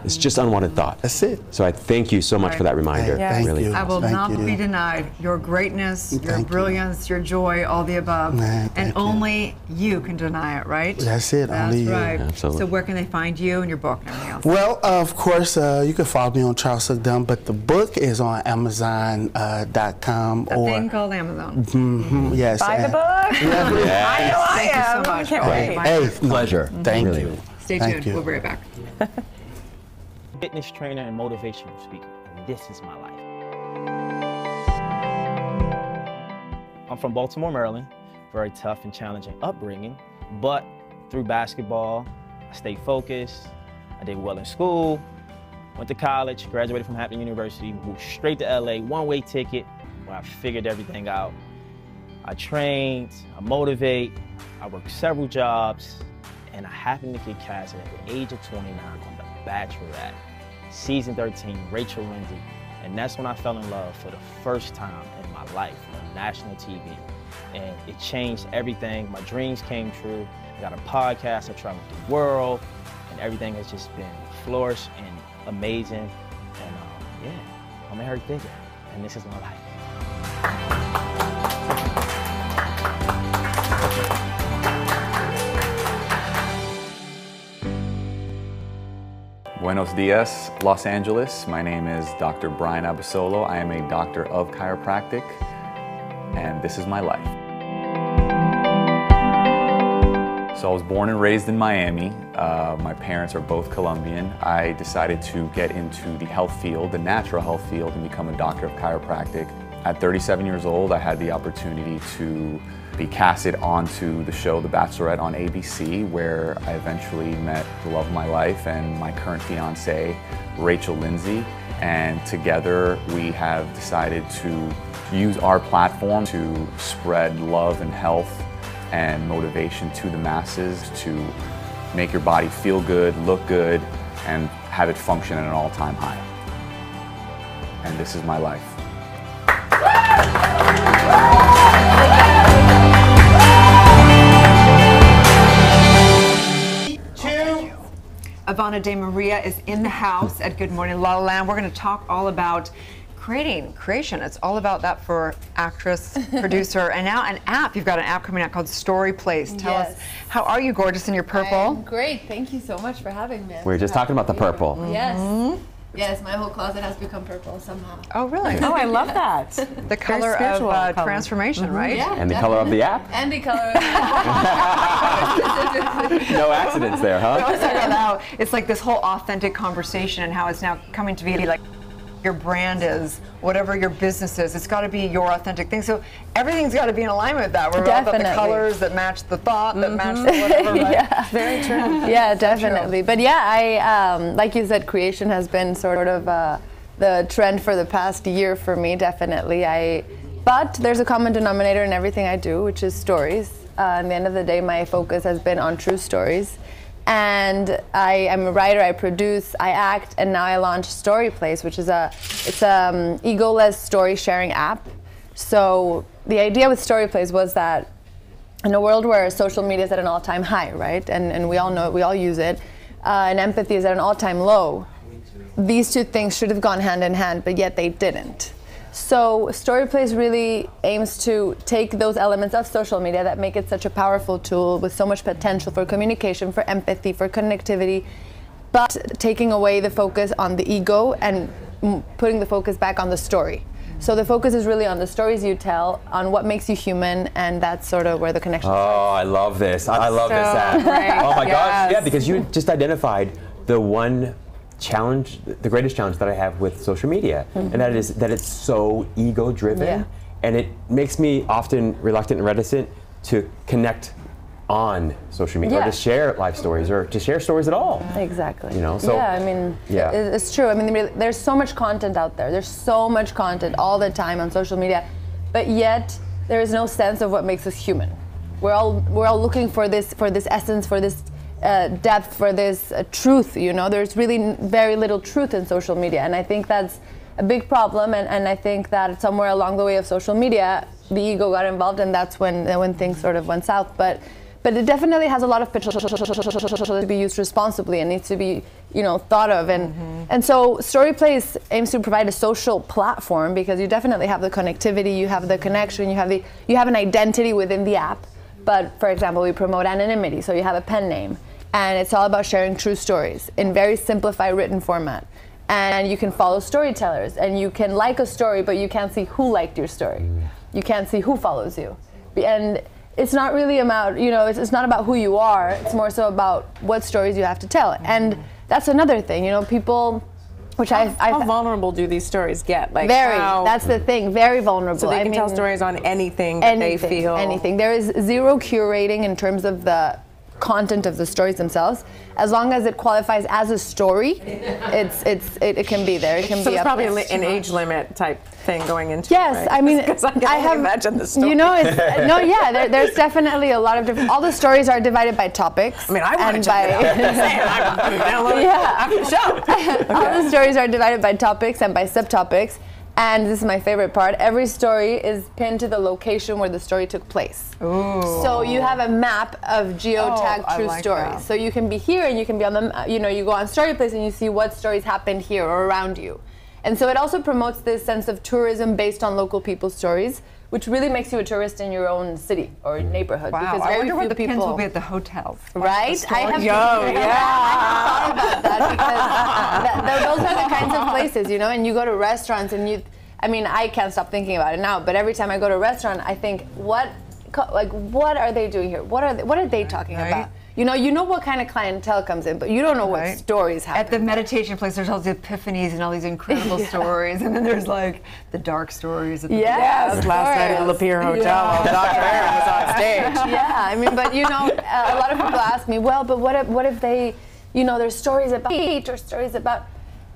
It's just unwanted thought. That's it. So I thank you so much for that reminder. Thank you. I will not be denied your greatness, your brilliance, your joy, all the above. And only you can deny it, right? That's it. That's only right. you. Absolutely. So where can they find you and your book and everything else? Well, of course, you can follow me on Charles Dunn, but the book is on Amazon.com. A thing called Amazon. Yes. Buy the book. I know I am. Thank you so much. Can't wait. Hey, pleasure. Thank Really. you. Stay Thank tuned. you. We'll be right back. Fitness trainer and motivational speaker, and this is my life. I'm from Baltimore, Maryland. Very tough and challenging upbringing, but through basketball, I stayed focused. I did well in school, went to college, graduated from Hampton University, moved straight to LA, one-way ticket, where I figured everything out. I trained, I motivate, I worked several jobs, and I happened to get casted at the age of 29 on The Bachelorette, season 13, Rachel Lindsay. And that's when I fell in love for the first time in my life on national TV. And it changed everything. My dreams came true. I got a podcast, I traveled the world, and everything has just been flourish and amazing. And yeah, I'm Eric Digger, and this is my life. Buenos dias, Los Angeles. My name is Dr. Brian Abasolo. I am a doctor of chiropractic, and this is my life. So I was born and raised in Miami. My parents are both Colombian. I decided to get into the health field, the natural health field, and become a doctor of chiropractic. At 37 years old, I had the opportunity to be casted onto the show The Bachelorette on ABC, where I eventually met the love of my life and my current fiancée, Rachel Lindsay. And together we have decided to use our platform to spread love and health and motivation to the masses, to make your body feel good, look good, and have it function at an all-time high. And this is my life. Ivana De Maria is in the house at Good Morning La La Land. We're going to talk all about creation. It's all about that for actress, producer, and now an app. You've got an app coming out called Story Place. Tell us, how are you, gorgeous, in your purple? I'm great. Thank you so much for having me. We were just talking about the purple. Yes. Yes, my whole closet has become purple somehow. Oh, really? Oh, I love that. The color of color. transformation, right? Yeah, And the color of the app? And the color of the app. No accidents there, huh? I always talk about how it's like this whole authentic conversation and how it's now coming to be like your brand is, whatever your business is, it's got to be your authentic thing. So everything's got to be in alignment with that. We're all about the colors that match the thought, that match the whatever, right? Yeah. Very true. Yeah, definitely. But yeah, I like you said, creation has been sort of the trend for the past year for me, definitely. But there's a common denominator in everything I do, which is stories. At the end of the day, my focus has been on true stories. And I am a writer, I produce, I act, and now I launched Story Place, which is it's a ego-less story sharing app. So the idea with Story Place was that in a world where social media is at an all-time high, right, and we all know it, we all use it, and empathy is at an all-time low, these two things should have gone hand in hand, but yet they didn't. So Story Place really aims to take those elements of social media that make it such a powerful tool with so much potential for communication, for empathy, for connectivity, but taking away the focus on the ego and putting the focus back on the story. So the focus is really on the stories you tell, on what makes you human, and that's sort of where the connection starts. Oh, I love this. I love this app. Right. Oh my gosh. Yes. Yeah, because you just identified the one challenge, the greatest challenge that I have with social media, and that is that it's so ego-driven, and it makes me often reluctant and reticent to connect on social media, or to share life stories, or to share stories at all. Exactly. You know, so yeah, I mean, it's true. I mean, there's so much content out there. There's so much content all the time on social media, but yet there is no sense of what makes us human. We're all looking for this essence, for this depth, for this truth. You know, there's really very little truth in social media, and I think that's a big problem. And I think that somewhere along the way of social media, the ego got involved, and that's when things sort of went south. But it definitely has a lot of potential to be used responsibly and needs to be, you know, thought of. And so Story Place aims to provide a social platform, because you definitely have the connectivity, you have the connection, you have an identity within the app. But for example, we promote anonymity, so you have a pen name. And it's all about sharing true stories in very simplified written format. And you can follow storytellers, and you can like a story, but you can't see who liked your story. You can't see who follows you. And it's not really about, you know, it's not about who you are, it's more so about what stories you have to tell. And that's another thing, you know, people, which how vulnerable do these stories get? Like very, that's the thing, very vulnerable. So they can tell stories on anything that they feel. Anything. There is zero curating in terms of the content of the stories themselves. As long as it qualifies as a story, it can be there. It can so be it's up probably there. an age limit type thing going into yes, it, right? I mean, I have imagined the story. You know, it's, no, yeah, there's definitely a lot of different. All the stories are divided by topics. I mean, I want to check it out. I'm download it after the show. All the stories are divided by topics and by subtopics. And this is my favorite part. Every story is pinned to the location where the story took place. Ooh. So you have a map of geotagged true stories. That. So you can be here, and you can be on the, you know, you go on Story Place and you see what stories happened here or around you. And so it also promotes this sense of tourism based on local people's stories, which really makes you a tourist in your own city or neighborhood. Wow, because I very wonder few what the people pins will be at the hotels. Right? I have thought about that, because those are the kinds of places, you know, and you go to restaurants and I mean, I can't stop thinking about it now, but every time I go to a restaurant, I think, what are they doing here? What are they talking about? You know what kind of clientele comes in, but you don't know what stories happen. At the meditation place, there's all these epiphanies and all these incredible stories, and then there's like the dark stories. At the last night at the Lapeer Hotel, while Dr. Erin was on stage. Yeah, I mean, but you know, a lot of people ask me, well, but what if they, you know, there's stories about hate or stories about.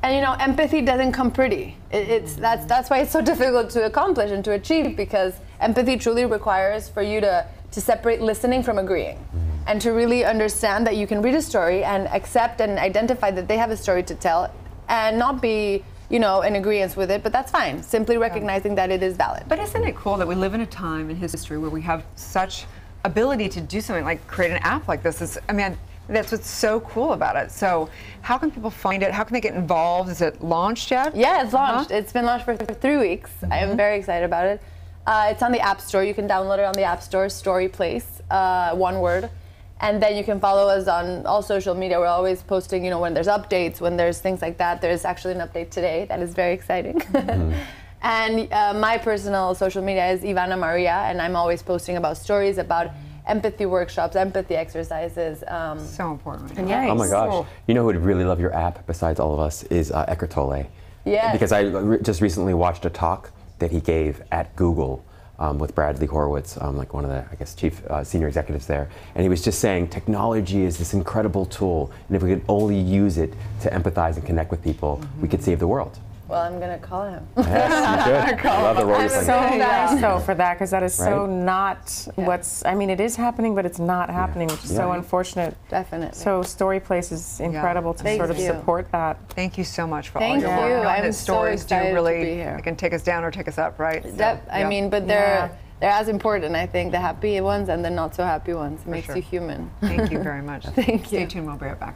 And you know, empathy doesn't come pretty. That's why it's so difficult to accomplish and to achieve, because empathy truly requires for you to separate listening from agreeing, and to really understand that you can read a story and accept and identify that they have a story to tell, and not be, you know, in agreement with it, but that's fine. Simply recognizing that it is valid. But isn't it cool that we live in a time in history where we have such ability to do something like create an app like this? I mean, That's what's so cool about it. So how can people find it? How can they get involved? Is it launched yet? Yeah, it's launched. It's been launched for 3 weeks. I am very excited about it. It's on the App Store. You can download it on the App Store, Story Place, one word. And then you can follow us on all social media. We're always posting, you know, when there's updates, when there's things like that. There's actually an update today that is very exciting. And my personal social media is Ivana Maria, and I'm always posting about stories about empathy workshops, empathy exercises. So important. And yeah, Oh my gosh. You know who would really love your app besides all of us is Eckhart Tolle. Yeah. Because I just recently watched a talk that he gave at Google with Bradley Horowitz, like one of the, I guess, chief senior executives there. And he was just saying technology is this incredible tool, and if we could only use it to empathize and connect with people, we could save the world. Well, I'm going to call him. Yes, you should. I love the role you're I'm playing. so nice though for that, because that is so Right? not what's, I mean, it is happening, but it's not happening, which is so unfortunate. Definitely. So Story Place is incredible to sort of support that. Thank you so much for all Thank your you. work. Knowing I'm that so stories do excited to really, be here. it can take us down or take us up, right? So, I mean, but they're as important, I think, the happy ones and the not so happy ones. It makes sure. you human. Thank you very much. Thank Stay you. tuned, we'll be right back.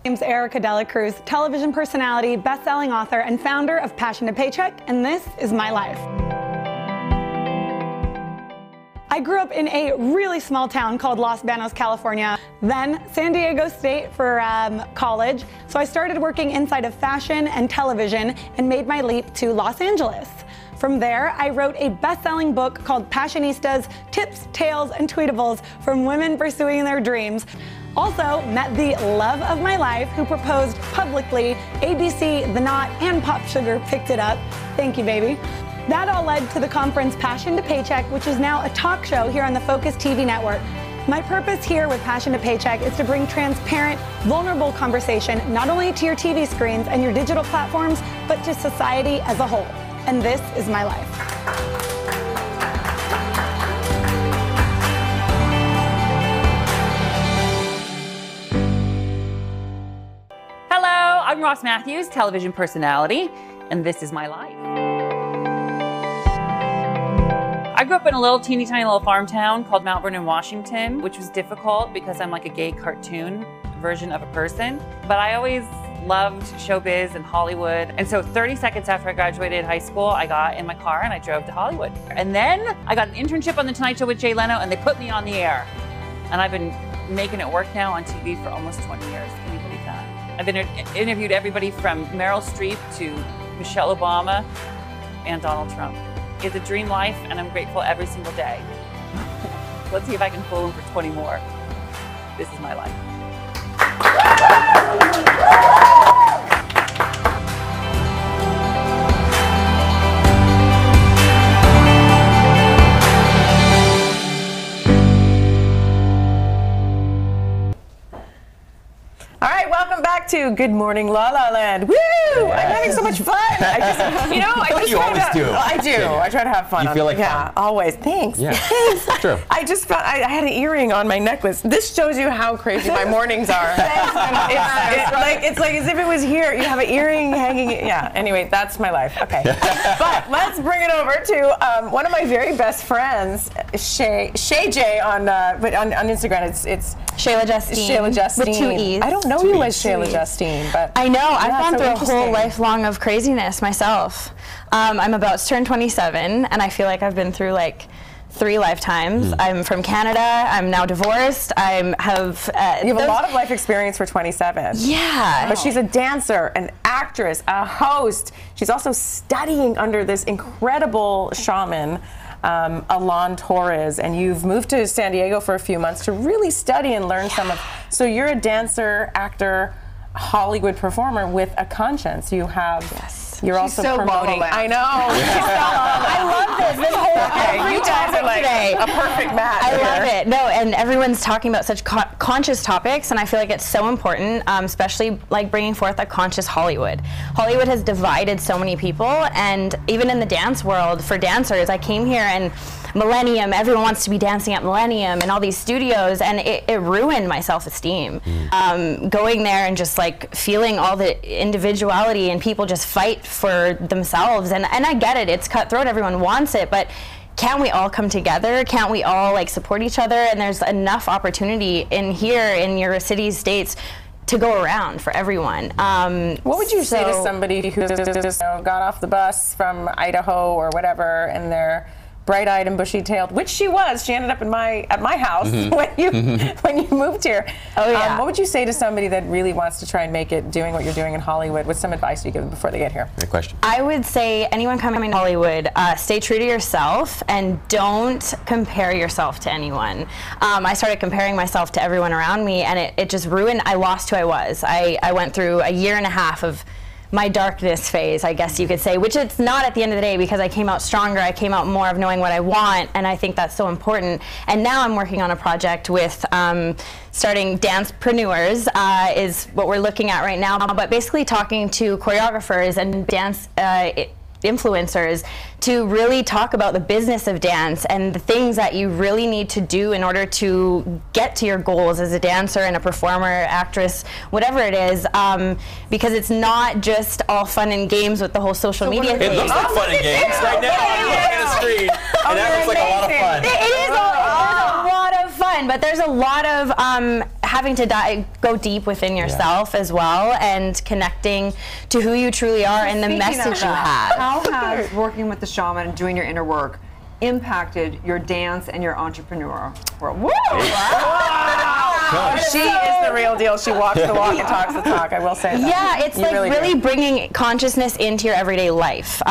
My name's Erica Dela Cruz, television personality, best-selling author, and founder of Passion to Paycheck, and this is my life. I grew up in a really small town called Los Banos, California, then San Diego State for college. So I started working inside of fashion and television and made my leap to Los Angeles. From there, I wrote a best-selling book called Passionistas, Tips, Tales, and Tweetables from Women Pursuing Their Dreams. Also met the love of my life who proposed publicly. ABC, The Knot, and Pop Sugar picked it up. Thank you, baby. That all led to the conference Passion to Paycheck, which is now a talk show here on the Focus TV network. My purpose here with Passion to Paycheck is to bring transparent, vulnerable conversation not only to your TV screens and your digital platforms, but to society as a whole. And this is my life. Hello, I'm Ross Matthews, television personality, and this is my life. I grew up in a little teeny tiny little farm town called Mount Vernon, Washington, which was difficult because I'm like a gay cartoon version of a person. But I always loved showbiz and Hollywood. And so 30 seconds after I graduated high school, I got in my car and I drove to Hollywood. And then I got an internship on The Tonight Show with Jay Leno, and they put me on the air. And I've been making it work now on TV for almost 20 years. Can you believe that? I've interviewed everybody from Meryl Streep to Michelle Obama and Donald Trump. It's a dream life, and I'm grateful every single day. Let's see if I can fool them for 20 more. This is my life. All right, welcome back to Good Morning La La Land. Woo! I'm having so much fun. I just, you know, I just You always do. I do. I try to have fun. You feel like yeah, fun. always. Thanks. Yeah, Thanks. true. I just found I had an earring on my necklace. This shows you how crazy my mornings are. It's like as if it was here. You have an earring hanging. Yeah. Anyway, that's my life. Okay. But let's bring it over to one of my very best friends, Shay J on Instagram. It's Shayla Justine. Shayla Justine. With 2 E's. I don't know you as Shayla Justine, but I know. I've yeah, gone so through a interesting. whole lifelong of craziness myself. I'm about to turn 27, and I feel like I've been through like 3 lifetimes. I'm from Canada. I'm now divorced. I have. You have a lot of life experience for 27. Yeah. But she's a dancer, an actress, a host. She's also studying under this incredible shaman, Alon Torres, and you've moved to San Diego for a few months to really study and learn some of. So you're a dancer, actor, Hollywood performer with a conscience. You have. Yes. You're She's also so promoting. LALALAND. I know. I love this. This whole every you guys are like today. a perfect match. I here. love it. No, and everyone's talking about such conscious topics, and I feel like it's so important, especially like bringing forth a conscious Hollywood. Hollywood has divided so many people, and even in the dance world, for dancers, I came here and Millennium, everyone wants to be dancing at Millennium and all these studios, and it ruined my self-esteem. Going there and just like feeling all the individuality and people just fight for themselves, and I get it, it's cutthroat, everyone wants it, but can't we all come together? Can't we all like support each other? And there's enough opportunity in here in your cities, states, to go around for everyone. What would you say to somebody who just got off the bus from Idaho or whatever, and they're bright-eyed and bushy-tailed, which she was. She ended up at my house when you moved here. Oh yeah. What would you say to somebody that really wants to try and make it doing what you're doing in Hollywood? What's some advice you give them before they get here? Great question. I would say anyone coming to Hollywood, stay true to yourself and don't compare yourself to anyone. I started comparing myself to everyone around me, and it just ruined. I lost who I was. I went through a year and a half of my darkness phase, I guess you could say, which it's not at the end of the day, because I came out stronger, I came out more of knowing what I want, and I think that's so important. And now I'm working on a project with starting Dancepreneurs, is what we're looking at right now, but basically talking to choreographers and dance influencers to really talk about the business of dance and the things that you really need to do in order to get to your goals as a dancer and a performer, actress, whatever it is, because it's not just all fun and games with the whole social media thing. It looks like fun and games right now. I'm looking at the screen, and that looks like a lot of fun. It is a lot of fun, but there's a lot of having to go deep within yourself as well, and connecting to who you truly are and the message you have. How has working with the shaman and doing your inner work impacted your dance and your entrepreneur world? Woo! She is the real deal. She walks the walk and talks the talk. I will say that. Yeah, it's like really bringing consciousness into your everyday life.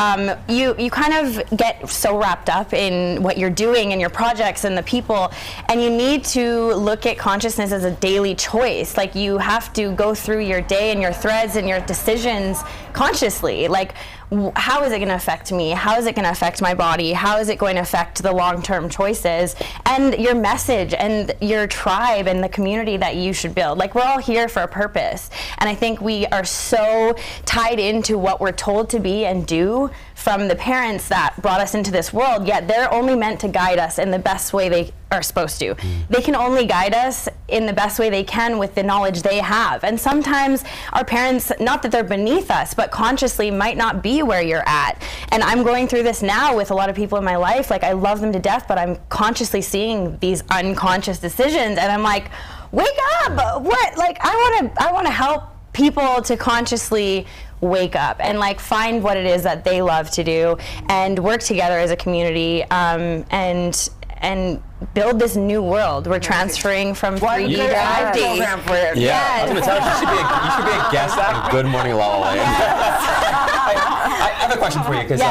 You kind of get so wrapped up in what you're doing and your projects and the people, and you need to look at consciousness as a daily choice. Like, you have to go through your day and your threads and your decisions consciously. Like, how is it going to affect me? How is it going to affect my body? How is it going to affect the long-term choices and your message and your tribe and the community that you should build? Like, we're all here for a purpose, and I think we are so tied into what we're told to be and do from the parents that brought us into this world, yet they're only meant to guide us in the best way they are supposed to. They can only guide us in the best way they can with the knowledge they have. And sometimes our parents, not that they're beneath us, but consciously might not be where you're at. And I'm going through this now with a lot of people in my life. Like, I love them to death, but I'm consciously seeing these unconscious decisions, and I'm like, wake up! What? Like, I want to help people to consciously wake up and like find what it is that they love to do and work together as a community, and build this new world. We're transferring from 3D to 5D. Yeah, I was going to tell you should be a guest on Good Morning LaLaLand. I have a question for you, because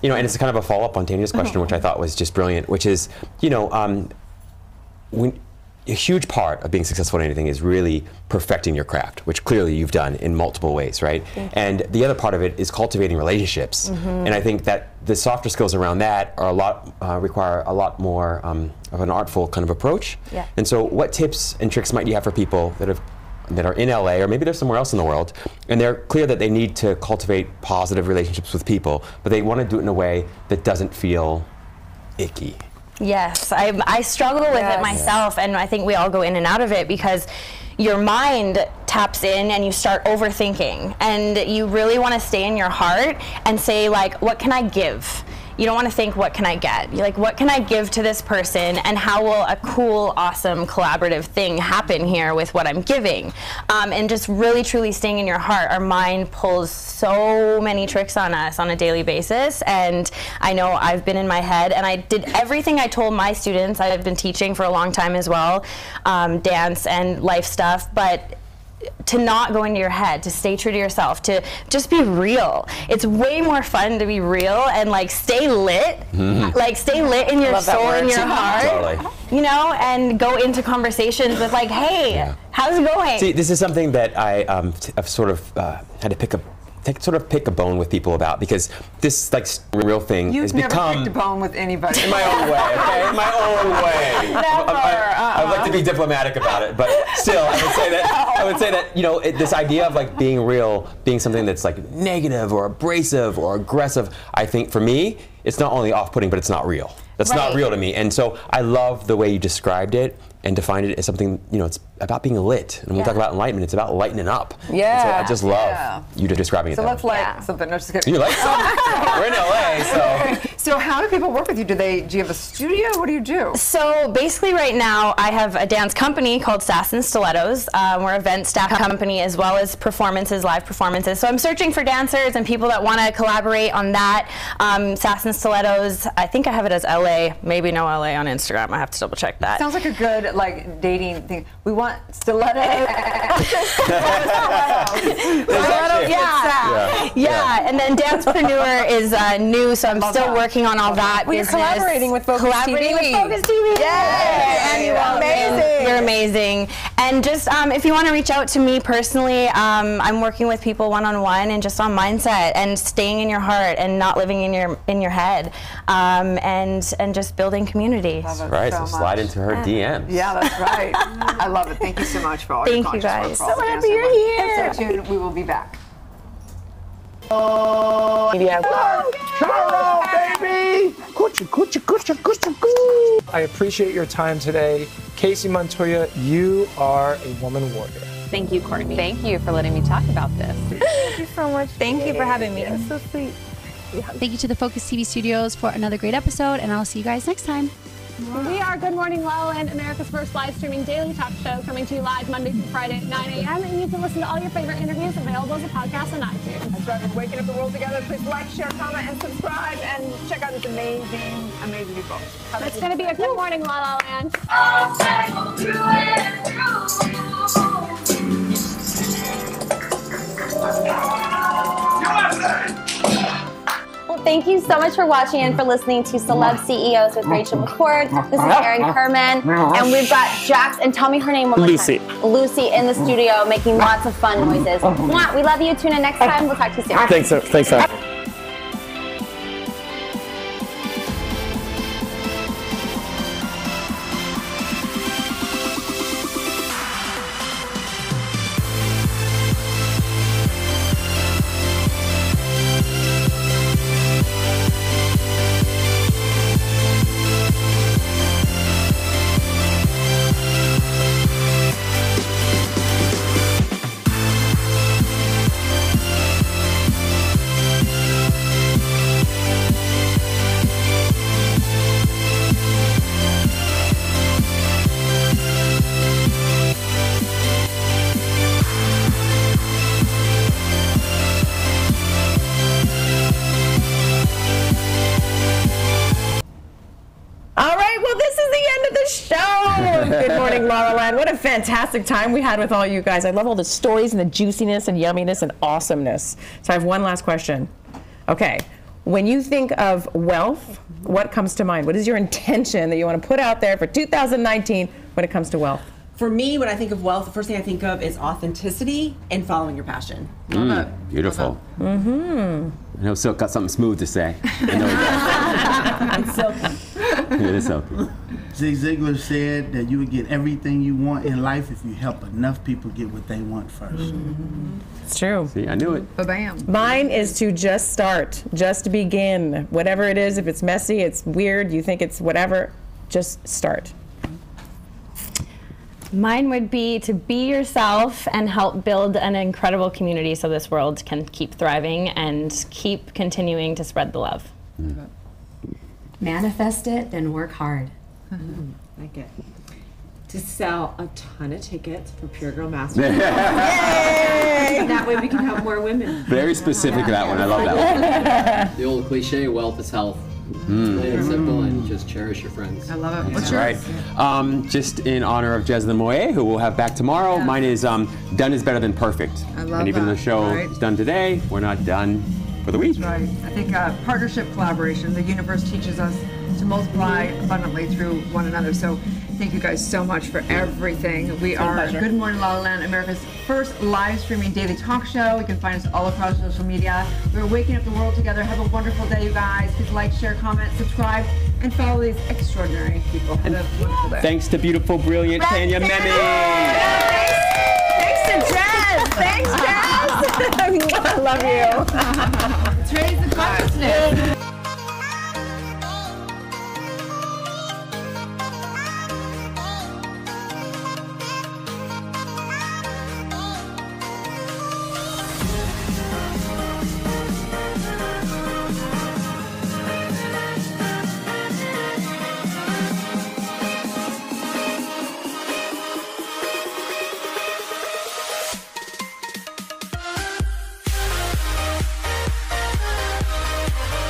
you know, and it's kind of a follow-up on Tanya's question, which I thought was just brilliant, which is, you know, a huge part of being successful in anything is really perfecting your craft, which clearly you've done in multiple ways, right? And the other part of it is cultivating relationships. And I think that the softer skills around that are require a lot more of an artful kind of approach. And so what tips and tricks might you have for people that are in LA, or maybe they're somewhere else in the world, and they're clear that they need to cultivate positive relationships with people, but they want to do it in a way that doesn't feel icky? Yes, I struggle with it myself, and I think we all go in and out of it, because your mind taps in and you start overthinking, and you really want to stay in your heart and say, like, what can I give? You don't want to think, what can I get? You're like, what can I give to this person, and how will a cool, awesome, collaborative thing happen here with what I'm giving? And just really, truly staying in your heart. Our mind pulls so many tricks on us on a daily basis, and I know I've been in my head, and I did everything I told my students. I've been teaching for a long time as well, dance and life stuff, but to not go into your head, to stay true to yourself, to just be real. It's way more fun to be real and like stay lit, like stay lit in your soul and your heart, you know, and go into conversations with like, hey, how's it going? See, this is something that I've sort of had to pick a bone with people about, because this like real thing has become. You've never picked a bone with anybody. In my own way, okay? In my own way. Never. I would like to be diplomatic about it, but still, I would say that you know, this idea of like being real, being something that's like negative or abrasive or aggressive, I think for me, it's not only off-putting, but it's not real. That's not real to me. And so I love the way you described it and defined it as something, you know, it's about being lit. And when we talk about enlightenment, it's about lightening up. And so I just love you describing it. So let's light something. No, just kidding. You like something? We're in LA, so. So how do people work with you? Do you have a studio? What do you do? So basically right now I have a dance company called Sass and Stilettos. We're an event staff company as well as performances, live performances. So I'm searching for dancers and people that want to collaborate on that. Sass and Stilettos, I think I have it as LA, maybe no LA on Instagram. I have to double check that. Sounds like a good like dating thing. We want stilettos. Yeah, and then Dancepreneur is new, so I'm still working on all that. Well, you're collaborating with Focus Collaborating TV. with Focus TV. Yay! Amazing. You're amazing. And just if you want to reach out to me personally, I'm working with people one-on-one and just on mindset and staying in your heart and not living in your head, and just building community. Right, so slide into her DMs. Yeah, that's right. I love it. Thank you so much for all your Thank you guys. So happy you're here. Stay tuned. We will be back. Charo, baby! Coochie, coochie, coochie, coochie, coo. I appreciate your time today. Casey Montoya, you are a woman warrior. Thank you, Courtney. Thank you for letting me talk about this. Thank you so much. Thank you for having me. It's so sweet. Thank you to the Focus TV studios for another great episode, and I'll see you guys next time. We are Good Morning LaLaLand, America's first live streaming daily talk show, coming to you live Monday through Friday at 9 a.m. And you can listen to all your favorite interviews available as a podcast on iTunes. That's right. We're waking up the world together. Please like, share, comment, and subscribe, and check out this amazing, amazing people. It's going to be a Good Morning LaLaLand. Well, thank you so much for watching and for listening to Celeb CEOs with Rachel McCord. This is Erin Kerman, and we've got Jax, and tell me her name one more Lucy. time. Lucy in the studio making lots of fun noises. Mwah, we love you. Tune in next time. We'll talk to you soon. Thanks, sir. Thanks, sir. Good Morning LaLaLand. What a fantastic time we had with all you guys. I love all the stories and the juiciness and yumminess and awesomeness. So I have one last question. Okay, when you think of wealth, what comes to mind? What is your intention that you want to put out there for 2019 when it comes to wealth? For me, when I think of wealth, the first thing I think of is authenticity and following your passion. Beautiful. Mm-hmm. I know Silk got something smooth to say. I It's silky. know it is silky. Zig Ziglar said that you would get everything you want in life if you help enough people get what they want first. It's true. See, I knew it. Ba-bam. Mine is to just start, just begin. Whatever it is, if it's messy, it's weird, you think it's whatever, just start. Mine would be to be yourself and help build an incredible community so this world can keep thriving and keep continuing to spread the love. Manifest it and work hard. Like it. To sell a ton of tickets for Pure Girl Master. Yay! That way we can help more women. Very specific, that one. I love that one. The old cliche, wealth is health. Plain and simple, and just cherish your friends. I love it. That's right. Just in honor of Jez the Moye, who we'll have back tomorrow, mine is done is better than perfect. I love And even though that. the show Right. is done today, we're not done for the week. Right. I think partnership, collaboration, the universe teaches us to multiply abundantly through one another. So thank you guys so much for everything. We are pleasure. Good Morning LaLaLand, America's first live streaming daily talk show. You can find us all across social media. We're waking up the world together. Have a wonderful day, you guys. Please like, share, comment, subscribe, and follow these extraordinary people. Have a wonderful day. Thanks to beautiful, brilliant Tanya Memi. Thanks to Jez. Thanks, Jez. I love you. Raise the consciousness.